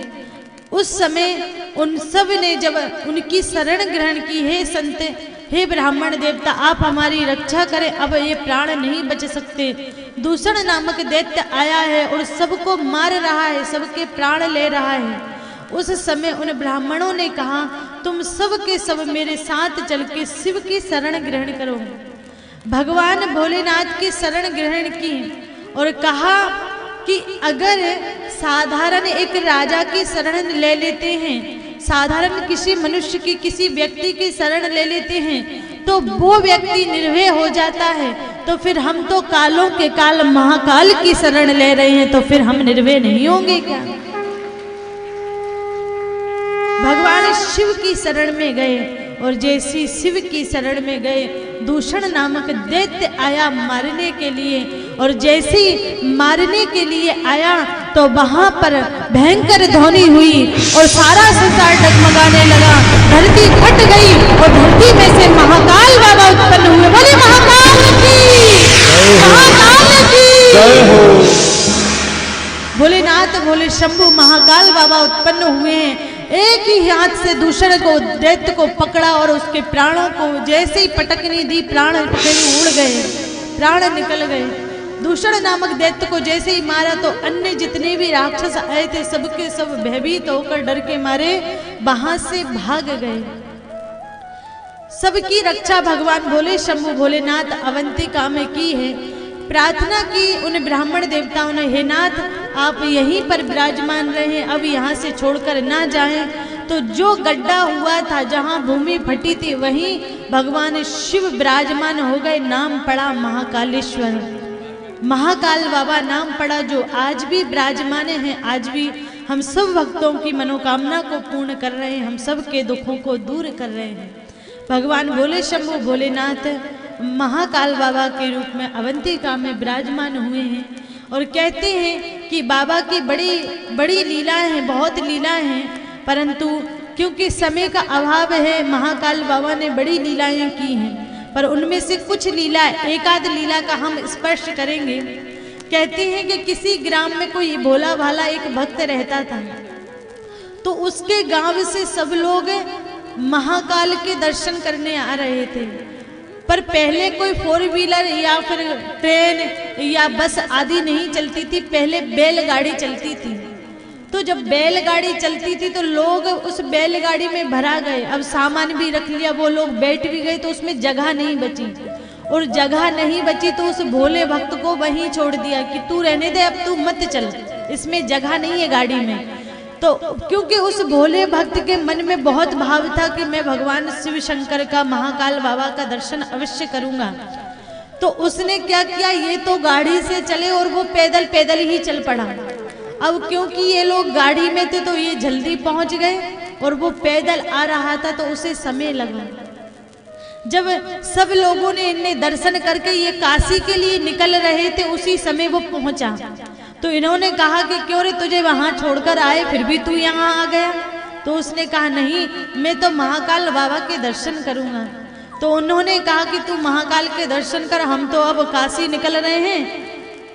उस समय उन सब ने जब उनकी शरण ग्रहण की, हे संत, हे ब्राह्मण देवता, आप हमारी रक्षा करें, अब ये प्राण नहीं बच सकते। दूषण नामक दैत्य आया है और सबको मार रहा है, सबके प्राण ले रहा है। उस समय उन ब्राह्मणों ने कहा, तुम सब के सब मेरे साथ चल के शिव की शरण ग्रहण करो। भगवान भोलेनाथ की शरण ग्रहण की और कहा कि अगर साधारण एक राजा की शरण ले लेते हैं, साधारण किसी मनुष्य की, किसी व्यक्ति की शरण ले लेते हैं, तो वो व्यक्ति निर्भय हो जाता है। तो फिर हम तो कालों के काल महाकाल की शरण ले रहे हैं, तो फिर हम निर्भय नहीं होंगे क्या? भगवान शिव की शरण में गए और जैसी शिव की शरण में गए, दूषण नामक दैत्य आया मारने के लिए। और जैसे ही मारने के लिए आया तो वहां पर भयंकर ध्वनि हुई और सारा संसार डगमगाने लगा। धरती फट गई और धरती में से महाकाल बाबा उत्पन्न हुए। बोले महाकाल की, महाकाल की जय हो। भोलेनाथ, भोले शंभु महाकाल बाबा उत्पन्न हुए हैं। एक ही हाथ से दूसरे को, दैत्य को पकड़ा और उसके प्राणों को जैसे ही पटकनी दी, प्राण उड़ गए, प्राण निकल गए। दूषण नामक दैत्य को जैसे ही मारा तो अन्य जितने भी राक्षस आए थे सबके सब भयभीत होकर डर के मारे वहां से भाग गए। सबकी रक्षा भगवान भोले शंभु भोलेनाथ अवंतिका में की है। प्रार्थना की उन ब्राह्मण देवताओं ने, हे नाथ, आप यहीं पर विराजमान रहे, अब यहाँ से छोड़कर ना जाएं। तो जो गड्ढा हुआ था, जहाँ भूमि फटी थी, वहीं भगवान शिव विराजमान हो गए। नाम पड़ा महाकालेश्वर, महाकाल बाबा नाम पड़ा, जो आज भी विराजमान हैं। आज भी हम सब भक्तों की मनोकामना को पूर्ण कर रहे हैं, हम सब के दुखों को दूर कर रहे हैं। भगवान भोले शंभु भोलेनाथ महाकाल बाबा के रूप में अवंतिका में विराजमान हुए हैं। और कहते हैं कि बाबा की बड़ी बड़ी लीलाएं हैं, बहुत लीलाएं हैं, परंतु क्योंकि समय का अभाव है, महाकाल बाबा ने बड़ी लीलाएं की हैं। पर उनमें से कुछ लीला, एक आध लीला का हम स्पर्श करेंगे। कहते हैं कि किसी ग्राम में कोई भोला भाला एक भक्त रहता था, तो उसके गांव से सब लोग महाकाल के दर्शन करने आ रहे थे। पर पहले कोई 4 व्हीलर या फिर ट्रेन या बस आदि नहीं चलती थी, पहले बैलगाड़ी चलती थी। तो जब बैलगाड़ी चलती थी तो लोग उस बैलगाड़ी में भरा गए। अब सामान भी रख लिया, वो लोग बैठ भी गए, तो उसमें जगह नहीं बची। और जगह नहीं बची तो उस भोले भक्त को वहीं छोड़ दिया कि तू रहने दे, अब तू मत चल, इसमें जगह नहीं है गाड़ी में। तो क्योंकि उस भोले भक्त के मन में बहुत भाव था कि मैं भगवान शिव शंकर का, महाकाल बाबा का दर्शन अवश्य करूंगा, तो उसने क्या किया, ये तो गाड़ी से चले और वो पैदल पैदल ही चल पड़ा। अब क्योंकि ये लोग गाड़ी में थे तो ये जल्दी पहुंच गए और वो पैदल आ रहा था तो उसे समय लगा। जब सब लोगों ने इन्हें दर्शन करके ये काशी के लिए निकल रहे थे उसी समय वो पहुंचा। तो इन्होंने कहा कि क्यों रे तुझे वहां छोड़कर आए फिर भी तू यहाँ आ गया। तो उसने कहा नहीं, मैं तो महाकाल बाबा के दर्शन करूंगा। तो उन्होंने कहा कि तू महाकाल के दर्शन कर, हम तो अब काशी निकल रहे हैं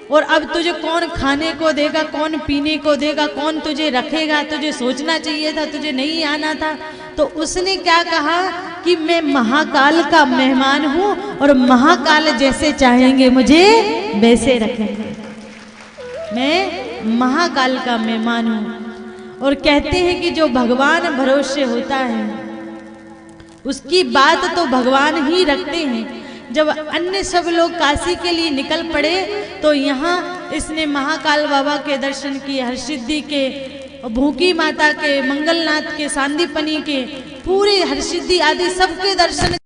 और अब तुझे कौन खाने को देगा, कौन पीने को देगा, कौन तुझे रखेगा, तुझे सोचना चाहिए था, तुझे नहीं आना था। तो उसने क्या कहा कि मैं महाकाल का मेहमान हूं और महाकाल जैसे चाहेंगे मुझे वैसे रखेंगे। मैं महाकाल का मेहमान हूं। और कहते हैं कि जो भगवान भरोसे होता है उसकी बात तो भगवान ही रखते हैं। जब अन्य सब लोग काशी के लिए निकल पड़े तो यहाँ इसने महाकाल बाबा के दर्शन किए, हरसिद्धि के, भूखी माता के, मंगलनाथ के, सांदीपनी के, पूरे हरसिद्धि आदि सबके दर्शन।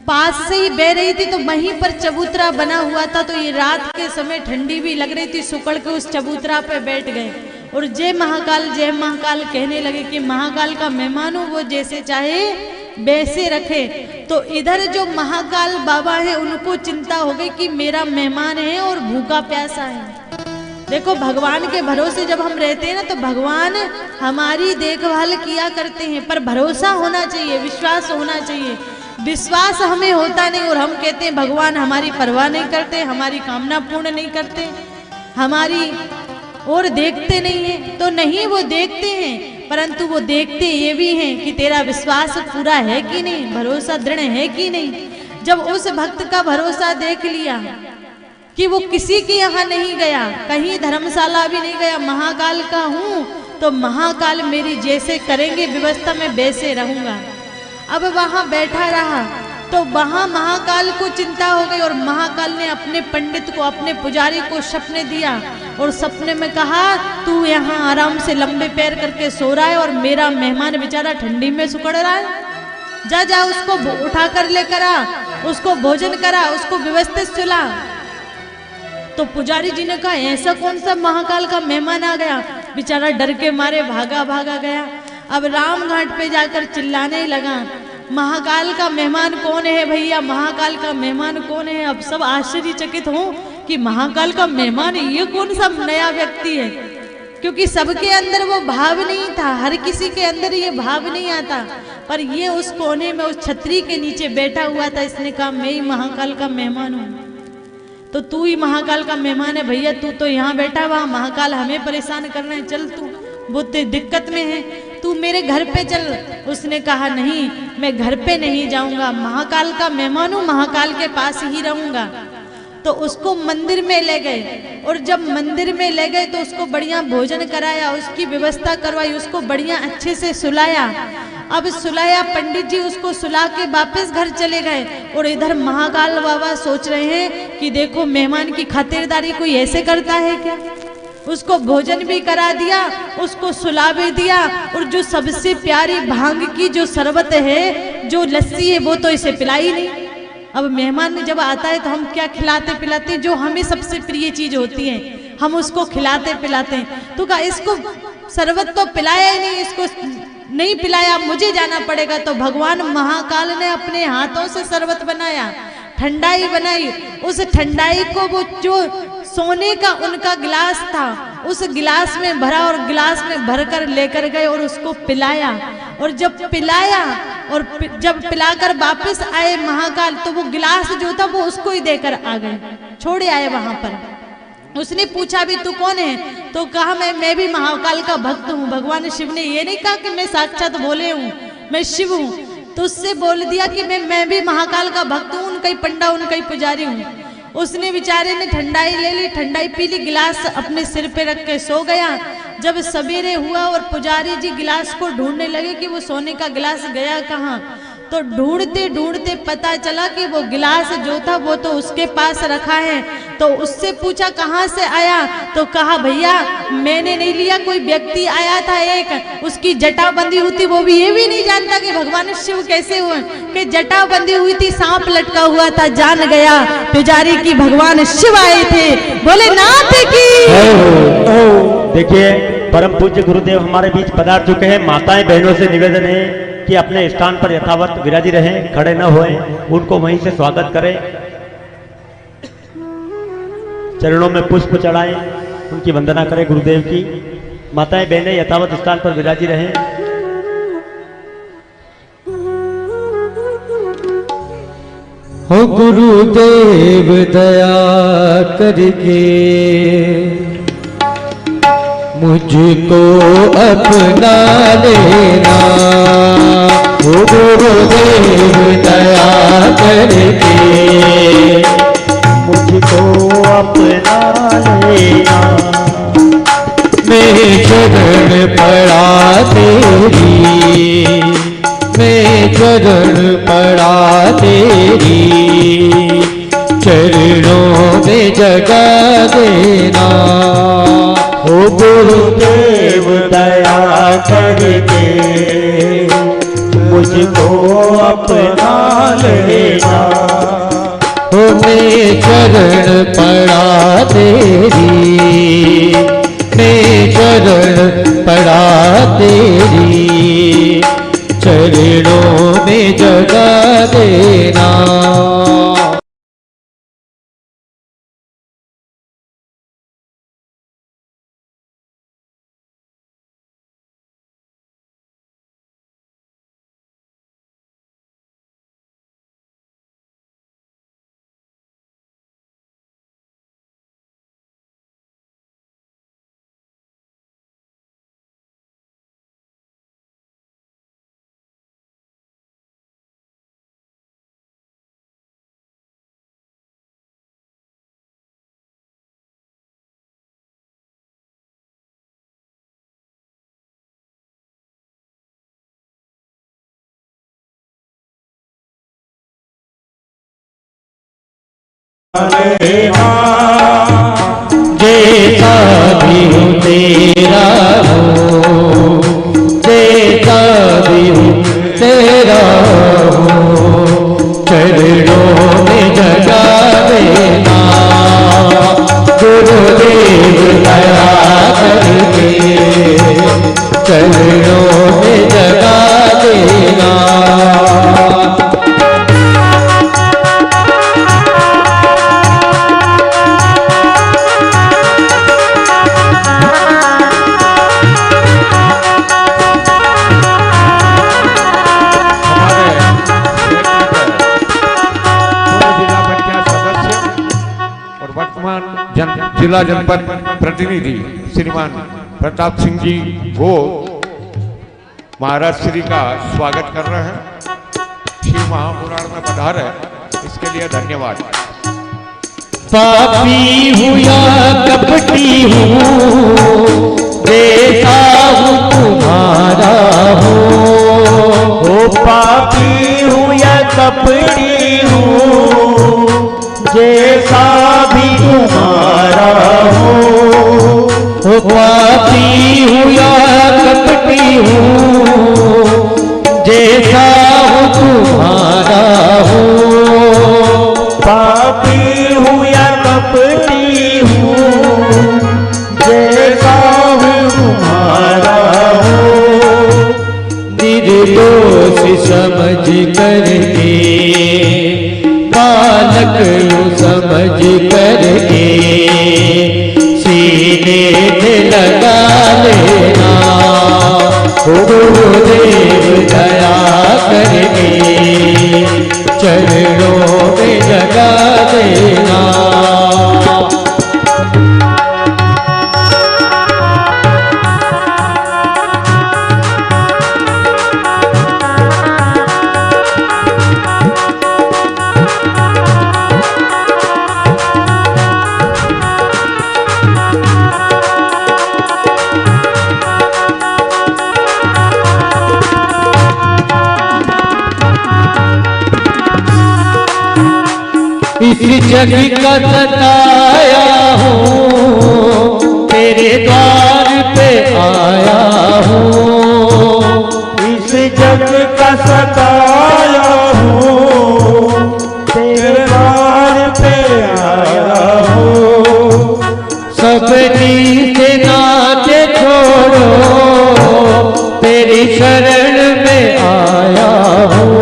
पास से ही बह रही थी तो वहीं पर चबूतरा बना हुआ था। तो ये रात के समय ठंडी भी लग रही थी, सुकड़ के उस चबूतरा पे बैठ गए और जय महाकाल कहने लगे कि महाकाल का मेहमान हूँ, वो जैसे चाहे वैसे रखे। तो इधर जो महाकाल बाबा है उनको चिंता हो गई कि मेरा मेहमान है और भूखा प्यासा है। देखो भगवान के भरोसे जब हम रहते हैं ना तो भगवान हमारी देखभाल किया करते हैं, पर भरोसा होना चाहिए, विश्वास होना चाहिए। विश्वास हमें होता नहीं और हम कहते हैं भगवान हमारी परवाह नहीं करते, हमारी कामना पूर्ण नहीं करते, हमारी और देखते नहीं है। तो नहीं, वो देखते हैं, परंतु वो देखते ये भी हैं कि तेरा विश्वास पूरा है कि नहीं, भरोसा दृढ़ है कि नहीं। जब उस भक्त का भरोसा देख लिया कि वो किसी के यहाँ नहीं गया, कहीं धर्मशाला भी नहीं गया, महाकाल का हूँ तो महाकाल मेरी जैसे करेंगे व्यवस्था में वैसे रहूंगा। अब वहां बैठा रहा तो वहां महाकाल को चिंता हो गई और महाकाल ने अपने पंडित को, अपने पुजारी को सपने दिया और सपने में कहा तू यहाँ आराम से लंबे पैर करके सो रहा है और मेरा मेहमान बेचारा ठंडी में सुकड़ रहा है, जा जा उसको उठा कर लेकर आ, उसको भोजन करा, उसको व्यवस्थित सुला। तो पुजारी जी ने कहा ऐसा कौन सा महाकाल का मेहमान आ गया, बेचारा डर के मारे भागा भागा गया। अब राम घाट पे जाकर चिल्लाने लगा महाकाल का मेहमान कौन है भैया, महाकाल का मेहमान कौन है। अब सब आश्चर्यचकित हों कि महाकाल का मेहमान ये कौन सा नया व्यक्ति है, क्योंकि सबके अंदर वो भाव नहीं था, हर किसी के अंदर ये भाव नहीं आता। पर ये उस कोने में उस छतरी के नीचे बैठा हुआ था, इसने कहा मैं ही महाकाल का मेहमान हूँ। तो तू ही महाकाल का मेहमान है भैया, तू तो यहाँ बैठा हुआ, महाकाल हमें परेशान कर रहे हैं, चल तू बहुत दिक्कत में है, तू मेरे घर पे चल। उसने कहा नहीं, मैं घर पे नहीं जाऊंगा, महाकाल का मेहमान हूँ, महाकाल के पास ही रहूंगा। तो उसको मंदिर में ले गए और जब मंदिर में ले गए तो उसको बढ़िया भोजन कराया, उसकी व्यवस्था करवाई, उसको बढ़िया अच्छे से सुलाया। अब सुलाया, पंडित जी उसको सुला के वापस घर चले गए और इधर महाकाल बाबा सोच रहे हैं कि देखो मेहमान की खातिरदारी कोई ऐसे करता है क्या। उसको भोजन भी करा दिया, उसको सुला भी दिया और जो सबसे प्यारी भांग की जो शरबत है, जो लस्सी है, वो तो इसे पिलाई नहीं। अब मेहमान जब आता है तो हम क्या खिलाते पिलाते, जो हमें सबसे प्रिय चीज होती है हम उसको खिलाते पिलाते हैं। तो कहा इसको शरबत तो पिलाया ही नहीं, इसको नहीं पिलाया, मुझे जाना पड़ेगा। तो भगवान महाकाल ने अपने हाथों से शरबत बनाया, ठंडाई बनाई, उस ठंडाई को वो जो सोने का उनका गिलास था उस गिलास में भरा और गिलास में भरकर लेकर गए और उसको पिलाया। और जब पिलाया और जब पिलाकर वापस आए महाकाल तो वो गिलास जो था वो उसको ही देकर आ गए, छोड़े आए वहां पर। उसने पूछा भी तू कौन है, तो कहा मैं भी महाकाल का भक्त हूँ। भगवान शिव ने ये नहीं कहा कि मैं साक्षात बोले हूँ मैं शिव हूँ, तो उससे बोल दिया कि मैं भी महाकाल का भक्त हूँ, उनका ही पंडा उनका ही पुजारी हूँ। उसने बेचारे ने ठंडाई ले ली, ठंडाई पी ली, गिलास अपने सिर पे रख के सो गया। जब सवेरे हुआ और पुजारी जी गिलास को ढूंढने लगे कि वो सोने का गिलास गया कहाँ, तो ढूंढते ढूंढते पता चला कि वो गिलास जो था वो तो उसके पास रखा है। तो उससे पूछा कहाँ से आया, तो कहा भैया मैंने नहीं लिया, कोई व्यक्ति आया था एक, उसकी जटा बंधी हुई थी, वो भी ये भी नहीं जानता कि भगवान शिव कैसे हुए, कि जटा बंधी हुई थी, सांप लटका हुआ था, जान गया पुजारी की भगवान शिव आए थे। बोले नाथ की। देखिए परम पूज्य गुरुदेव हमारे बीच पधार चुके हैं। माताएं बहनों से निवेदन है कि अपने स्थान पर यथावत विराजी रहें, खड़े न होएं, उनको वहीं से स्वागत करें, चरणों में पुष्प चढ़ाएं, उनकी वंदना करें गुरुदेव की। माताएं बहनें यथावत स्थान पर विराजी रहें। हो गुरुदेव दया करके मुझको अपना लेना, हो गुरुदेव दया करके मुझको अपना लेना, मैं चरण पड़ा तेरी, मैं चरण पड़ा तेरी, चरणों में जगा देना, हो गुरुदेव दया करके मुझको अपना लेना, हो मैं चरण पड़ा तेरी, मैं चरण पड़ा तेरी, चरणों में जगा देना। जैसा भी हूँ तेरा हूँ, जैसा भी हूँ तेरा हूँ, चरणों में जगा देना, गुरुदेव दया करके चरणों में जगा देना। जिला जनपद प्रतिनिधि श्रीमान प्रताप सिंह जी वो महाराज श्री का स्वागत कर रहे हैं। शिव महापुराण में पधार है, इसके लिए धन्यवाद। पापी हूँ या कपटी हूँ, जैसा हूँ तुम्हारा हूँ, ओ पापी हूँ या कपटी हूँ, जैसा भी तुम्हारा हो, ओ पापी हूँ या कपटी हूँ, जैसा हूँ तुम्हारा हो, पापी हूँ या कपटी हूँ, जैसा हूँ तुम्हारा हो, निर्दोष समझ करके, बालक यूं समझ करके, सीने से लगा लेना, गुरुदेव दया करके चरणों में जगा देना। इस जग का सताया हूँ, तेरे द्वार पे आया हूँ। इस जग का सताया हूँ, तेरे द्वार पे आया हूँ। सब नीचे नाते छोड़ो, तेरी शरण में आया हूँ।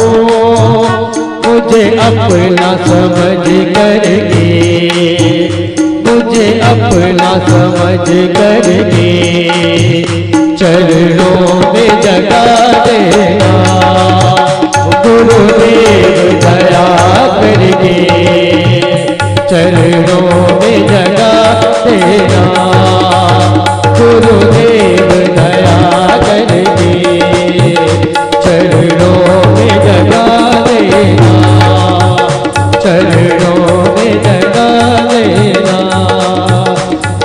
मुझे अपना समझ करके, मुझे अपना समझ करके चरणों में जगा देना। गुरुदेव दया करके चरणों में जगा देना। गुरुदेव दया करके चरणों में जगा देना। चरणों में जगा देना।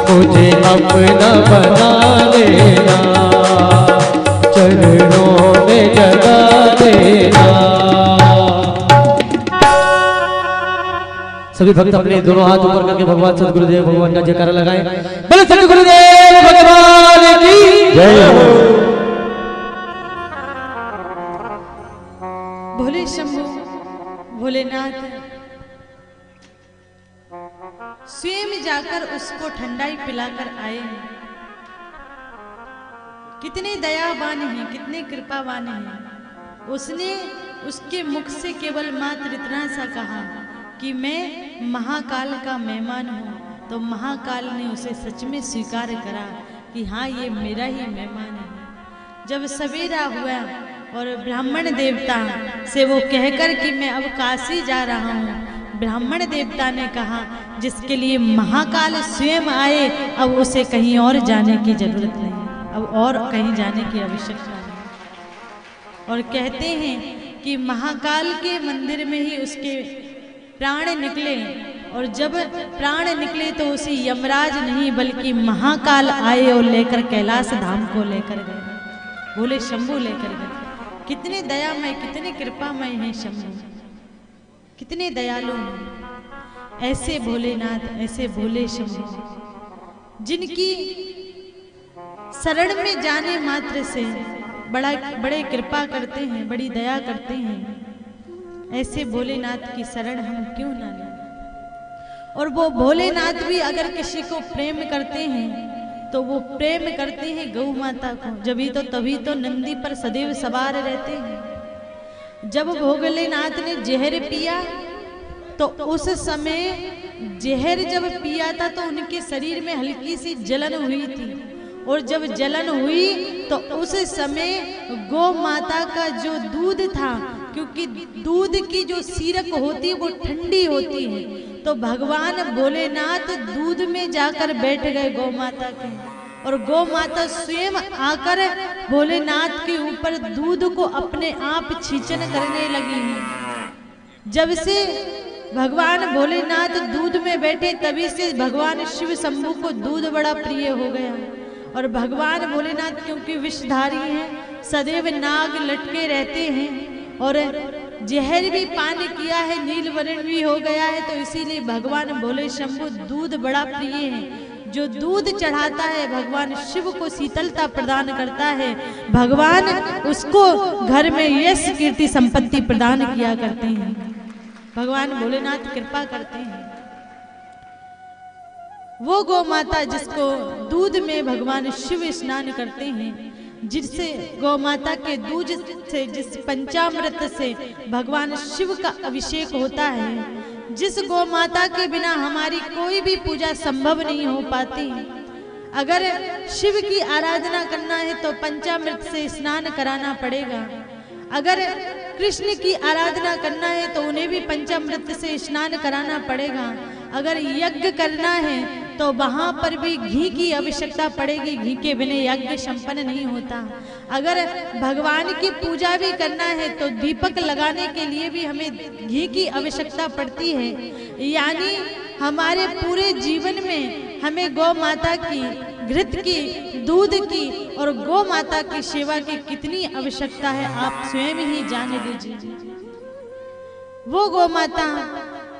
मुझे अपना बना लेना। चरणों में जगा देना। सभी भक्त अपने दोनों हाथ ऊपर करके भगवान सदगुरुदेव भगवान का जयकारा लगाएं। बोले सदगुरुदेव भगवान की जय हो। भोले शंभु भोलेनाथ स्वयं जाकर उसको ठंडाई पिलाकर आए हैं। कितने दयावान हैं, कितने कृपावान हैं। उसने उसके मुख से केवल मात्र इतना सा कहा कि मैं महाकाल का मेहमान हूँ, तो महाकाल ने उसे सच में स्वीकार करा कि हाँ ये मेरा ही मेहमान है। जब सवेरा हुआ और ब्राह्मण देवता से वो कहकर कि मैं अब काशी जा रहा हूँ, ब्राह्मण देवता ने कहा जिसके लिए महाकाल स्वयं आए अब उसे कहीं और जाने की जरूरत नहीं, अब और कहीं जाने की आवश्यकता नहीं। और कहते हैं कि महाकाल के मंदिर में ही उसके प्राण निकले, और जब प्राण निकले तो उसे यमराज नहीं बल्कि महाकाल आए और लेकर कैलाश धाम को लेकर गए। बोले शंभु लेकर गए। कितने दयामय, कितने कृपामय हैं शंभु, कितने दयालु हैं। ऐसे भोलेनाथ, ऐसे भोले शंभु जिनकी शरण में जाने मात्र से बड़े कृपा करते हैं, बड़ी दया करते हैं। ऐसे भोलेनाथ की शरण हम क्यों ना लें। और वो भोलेनाथ भी अगर किसी को प्रेम करते हैं तो वो प्रेम करते हैं गौ माता को। जब तो तभी तो नंदी पर सदैव सवार रहते हैं। जब भोलेनाथ ने जहर पिया तो उस समय जहर जब पिया था तो उनके शरीर में हल्की सी जलन हुई थी, और जब जलन हुई तो उस समय गौ माता का जो दूध था, क्योंकि दूध की जो सीरक होती है वो ठंडी होती है, तो भगवान भोलेनाथ दूध में जाकर बैठ गए गौ माता के, और गौ माता स्वयं आकर भोलेनाथ के ऊपर दूध को अपने आप छींचन करने लगी। जब से भगवान भोलेनाथ दूध में बैठे तभी से भगवान शिव शंभु को दूध बड़ा प्रिय हो गया। और भगवान भोलेनाथ क्योंकि विषधारी हैं, सदैव नाग लटके रहते हैं, और जहर भी पान किया है, नीलवर्ण भी हो गया है, तो इसीलिए भगवान भोले शंभु दूध बड़ा प्रिय है। जो दूध चढ़ाता है भगवान शिव को शीतलता प्रदान करता है, भगवान उसको घर में यश कीर्ति संपत्ति प्रदान किया करते हैं। भगवान भोलेनाथ कृपा करते हैं। वो गौ माता जिसको दूध में भगवान शिव स्नान करते हैं, जिससे गौ माता के दूध से, जिस पंचामृत से भगवान शिव का अभिषेक होता है, जिस गौ माता के बिना हमारी कोई भी पूजा संभव नहीं हो पाती। अगर शिव की आराधना करना है तो पंचामृत से स्नान कराना पड़ेगा। अगर कृष्ण की आराधना करना है तो उन्हें भी पंचामृत से स्नान कराना पड़ेगा। अगर यज्ञ करना है तो वहां पर भी घी की आवश्यकता पड़ेगी, घी के बिना यज्ञ संपन्न नहीं होता। अगर भगवान की पूजा भी करना है तो दीपक लगाने के लिए भी हमें घी की आवश्यकता पड़ती है। यानी हमारे पूरे जीवन में हमें गौ माता की, घृत की, दूध की और गौ माता की सेवा की कितनी आवश्यकता है आप स्वयं ही जान लीजिए। वो गौ माता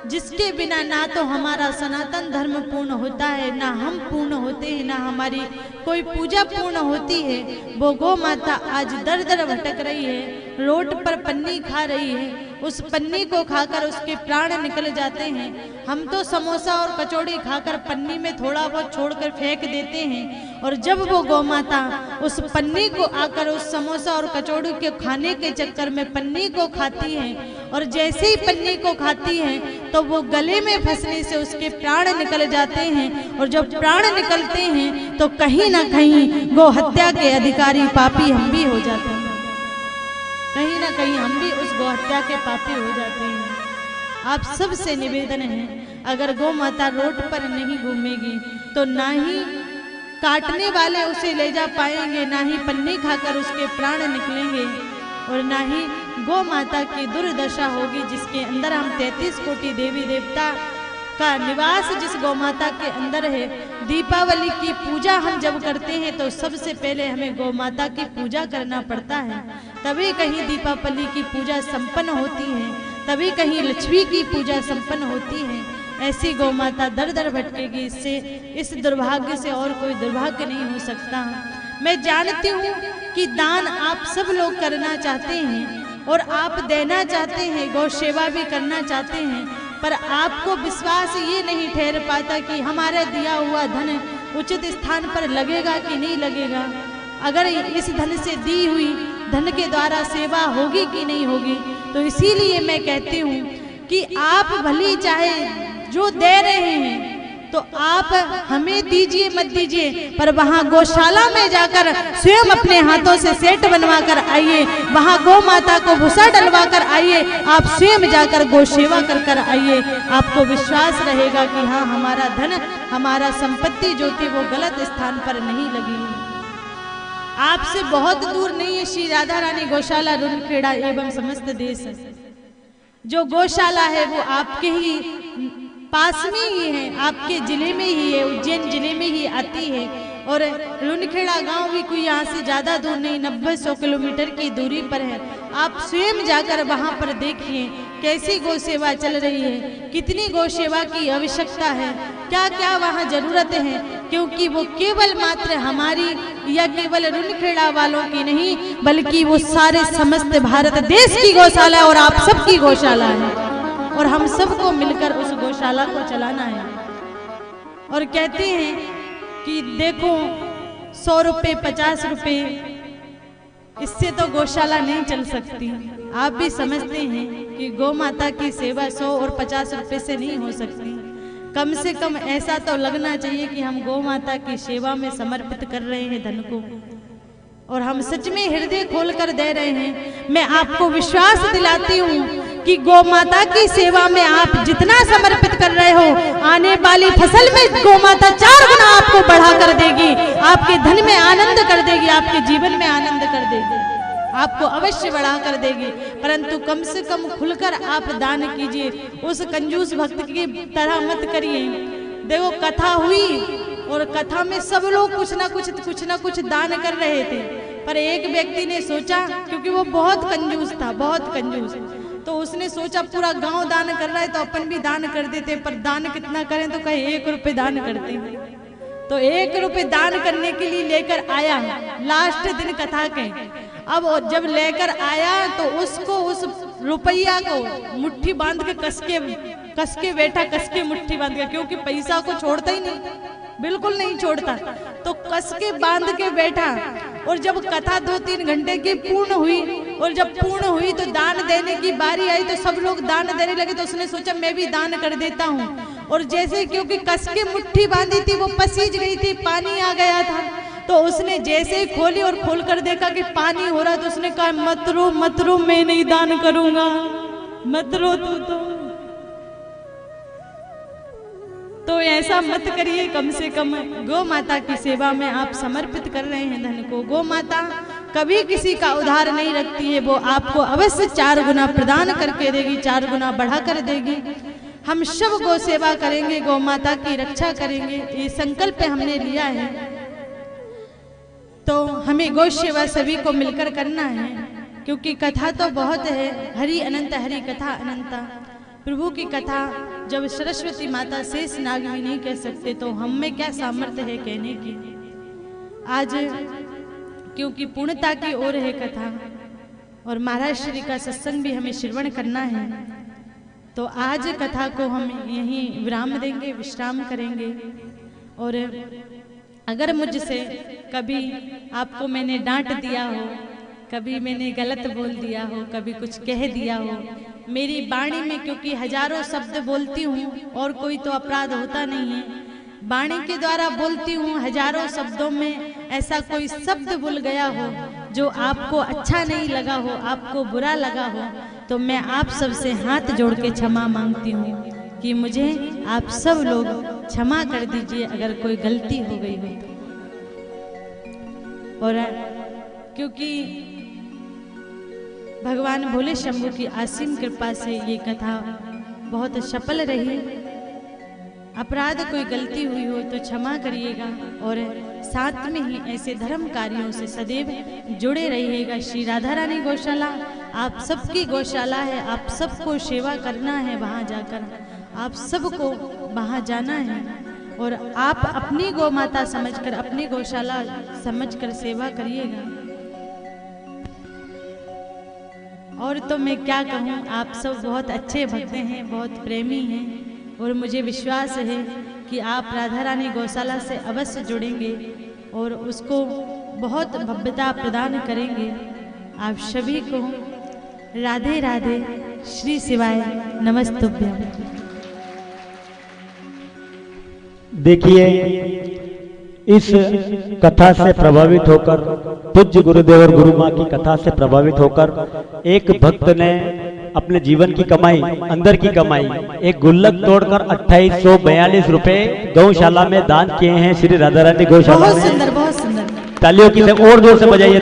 जिसके बिना ना तो हमारा सनातन धर्म पूर्ण होता है, ना हम पूर्ण होते हैं, ना हमारी कोई पूजा पूर्ण होती है। वो गौ माता आज दर दर भटक रही है, रोड पर पन्नी खा रही है, उस पन्नी को खाकर उसके प्राण निकल जाते हैं। हम तो समोसा और कचौड़ी खाकर पन्नी में थोड़ा बहुत छोड़कर फेंक देते हैं, और जब वो गौ माता उस पन्नी को आकर उस समोसा और कचौड़ी के खाने के चक्कर में पन्नी को खाती है, और जैसे ही पन्नी को खाती है तो वो गले में फंसने से उसके प्राण निकल जाते हैं, और जब प्राण निकलते हैं तो कहीं ना कहीं गौ हत्या के अधिकारी पापी हम भी हो जाते हैं, कहीं ना कहीं हम भी उस गौ हत्या के पापी हो जाते हैं। आप सबसे निवेदन है, अगर गौ माता रोड पर नहीं घूमेगी तो ना ही काटने वाले उसे ले जा पाएंगे, ना ही पन्नी खाकर उसके प्राण निकलेंगे, और ना ही गौ माता की दुर्दशा होगी, जिसके अंदर हम 33 कोटि देवी देवता का निवास जिस गौ माता के अंदर है। दीपावली की पूजा हम जब करते हैं तो सबसे पहले हमें गौ माता की पूजा करना पड़ता है, तभी कहीं दीपावली की पूजा संपन्न होती है, तभी कहीं लक्ष्मी की पूजा संपन्न होती है। ऐसी गौ माता दर दर भटकेगी, इससे इस दुर्भाग्य से और कोई दुर्भाग्य नहीं हो सकता। मैं जानती हूँ कि दान आप सब लोग करना चाहते हैं और आप देना चाहते हैं, गौ सेवा भी करना चाहते हैं, पर आपको विश्वास ये नहीं ठहर पाता कि हमारा दिया हुआ धन उचित स्थान पर लगेगा कि नहीं लगेगा, अगर इस धन से दी हुई धन के द्वारा सेवा होगी कि नहीं होगी। तो इसीलिए मैं कहती हूँ कि आप भली चाहे जो दे रहे हैं तो आप हमें दीजिए मत दीजिए, पर वहाँ गौशाला में जाकर स्वयं अपने हाथों से सेट बनवा कर आइए, वहाँ गौ माता को भूसा डलवा कर आइए, आप स्वयं जाकर गौ सेवा कर कर आइए। आपको विश्वास रहेगा कि हाँ, हमारा धन, हमारा संपत्ति जो थी वो गलत स्थान पर नहीं लगी। आपसे बहुत दूर नहीं है श्री राधा रानी गौशाला रुनखेड़ा एवं समस्त देश। जो गौशाला है वो आपके ही पास में ही है, आपके जिले में ही है, उज्जैन जिले में ही आती है, और रुनखेड़ा गांव भी कोई यहाँ से ज्यादा दूर नहीं, 90-100 किलोमीटर की दूरी पर है। आप स्वयं जाकर वहाँ पर देखिए कैसी गौ सेवा चल रही है, कितनी गौ सेवा की आवश्यकता है, क्या क्या वहाँ जरूरत है, क्योंकि वो केवल मात्र हमारी या केवल रुनखेड़ा वालों की नहीं, बल्कि वो सारे समस्त भारत देश की गौशाला और आप सबकी गौशाला है, और हम सबको मिलकर उस गौशाला को चलाना है। और कहते हैं कि देखो 100 रुपये 50 रुपये इससे तो गौशाला नहीं चल सकती। आप भी समझते हैं कि गौ माता की सेवा 100 और 50 रुपये से नहीं हो सकती। कम से कम ऐसा तो लगना चाहिए कि हम गौ माता की सेवा में समर्पित कर रहे हैं धन को, और हम सच में हृदय खोलकर दे रहे हैं। मैं आपको विश्वास दिलाती हूँ कि गौ माता की सेवा में आप जितना समर्पित कर रहे हो, आने वाली फसल में गौ माता 4 गुना आपको बढ़ा कर देगी, आपके धन में आनंद कर देगी, आपके जीवन में आनंद कर देगी, आपको अवश्य बढ़ा कर देगी। परंतु कम से कम खुलकर आप दान कीजिए, उस कंजूस भक्त की तरह मत करिए। देखो कथा हुई और कथा में सब लोग कुछ ना कुछ दान कर रहे थे, पर एक व्यक्ति ने सोचा, क्योंकि वो बहुत कंजूस था, बहुत कंजूस, तो उसने सोचा पूरा गांव दान कर रहा है तो अपन भी दान कर देते, पर दान कितना करें, तो कहे 1 रुपये दान करते हैं। तो 1 रुपये दान करने के लिए लेकर आया लास्ट दिन कथा के। अब जब लेकर आया तो उसको उस रुपया को मुट्ठी बांध के कस के बैठा, कस के मुट्ठी बांध के, क्योंकि पैसा को छोड़ता ही नहीं, बिल्कुल नहीं छोड़ता, तो कस के बांध के बैठा। और जब कथा 2-3 घंटे की पूर्ण हुई, और जब पूर्ण हुई तो दान देने की बारी आई, तो सब लोग दान देने लगे, तो उसने सोचा मैं भी दान कर देता हूँ। और जैसे क्योंकि कस के मुट्ठी बांधी थी वो पसीज गई थी, पानी आ गया था, तो उसने जैसे ही खोली और खोल कर देखा कि पानी हो रहा, तो उसने कहा मत रो मैं नहीं दान करूंगा, मत रो तू तो ऐसा मत करिए। कम से कम गौ माता की सेवा में आप समर्पित कर रहे हैं धन को। गौ माता कभी किसी का उधार नहीं रखती है, वो आपको अवश्य 4 गुना प्रदान करके देगी, 4 गुना बढ़ा कर देगी। हम सब गौ सेवा करेंगे, गौ माता की रक्षा करेंगे, ये संकल्प हमने लिया है, तो हमें गौ सेवा सभी को मिलकर करना है। क्योंकि कथा तो बहुत है, हरि अनंत हरि कथा अनंता, प्रभु की कथा जब सरस्वती माता शेष नाग भी नहीं कह सकते तो हम में क्या सामर्थ्य है कहने की। आज क्योंकि पूर्णता की ओर है कथा और महाराज श्री का सत्संग भी हमें श्रवण करना है, तो आज कथा को हम यहीं विराम देंगे, विश्राम करेंगे। और अगर मुझसे कभी आपको मैंने डांट दिया हो, कभी मैंने गलत बोल दिया हो, कभी कुछ कह दिया हो, मेरी वाणी में क्योंकि हजारों शब्द बोलती हूँ और कोई तो अपराध होता नहीं है, वाणी के द्वारा बोलती हूँ, हजारों शब्दों में ऐसा कोई शब्द भूल गया हो जो आपको अच्छा नहीं लगा हो, आपको बुरा लगा हो, तो मैं आप सबसे हाथ जोड़ के क्षमा मांगती हूँ कि मुझे आप सब लोग क्षमा कर दीजिए अगर कोई गलती हो गई हो तो। और क्योंकि भगवान भोले शंभु की असीम कृपा से ये कथा बहुत सफल रही। अपराध कोई गलती हुई हो तो क्षमा करिएगा और साथ में ही ऐसे धर्म कार्यों से सदैव जुड़े रहिएगा। श्री राधा रानी गौशाला आप सबकी गौशाला है, आप सबको सेवा करना है, वहाँ जाकर आप सबको वहाँ जाना है और आप अपनी गौ माता समझकर, अपनी गौशाला समझकर सेवा करिएगा। और तो मैं क्या कहूँ, आप सब बहुत अच्छे भक्त हैं, बहुत प्रेमी हैं और मुझे विश्वास है कि आप राधा रानी गौशाला से अवश्य जुड़ेंगे और उसको बहुत भव्यता प्रदान करेंगे। आप सभी को राधे राधे, श्री शिवाय, नमस्तुभ्यं। देखिए, इस कथा से प्रभावित होकर, पूज्य गुरुदेव और गुरु माँ की कथा से प्रभावित होकर एक भक्त ने अपने जीवन की कमाई, अंदर की कमाई, एक गुल्लक तोड़कर 2842 रुपए गौशाला में दान किए हैं। श्री राधा रानी गौशाला बहुत में सुंदर, बहुत सुंदर। तालियों की से और जोर से बजाइए।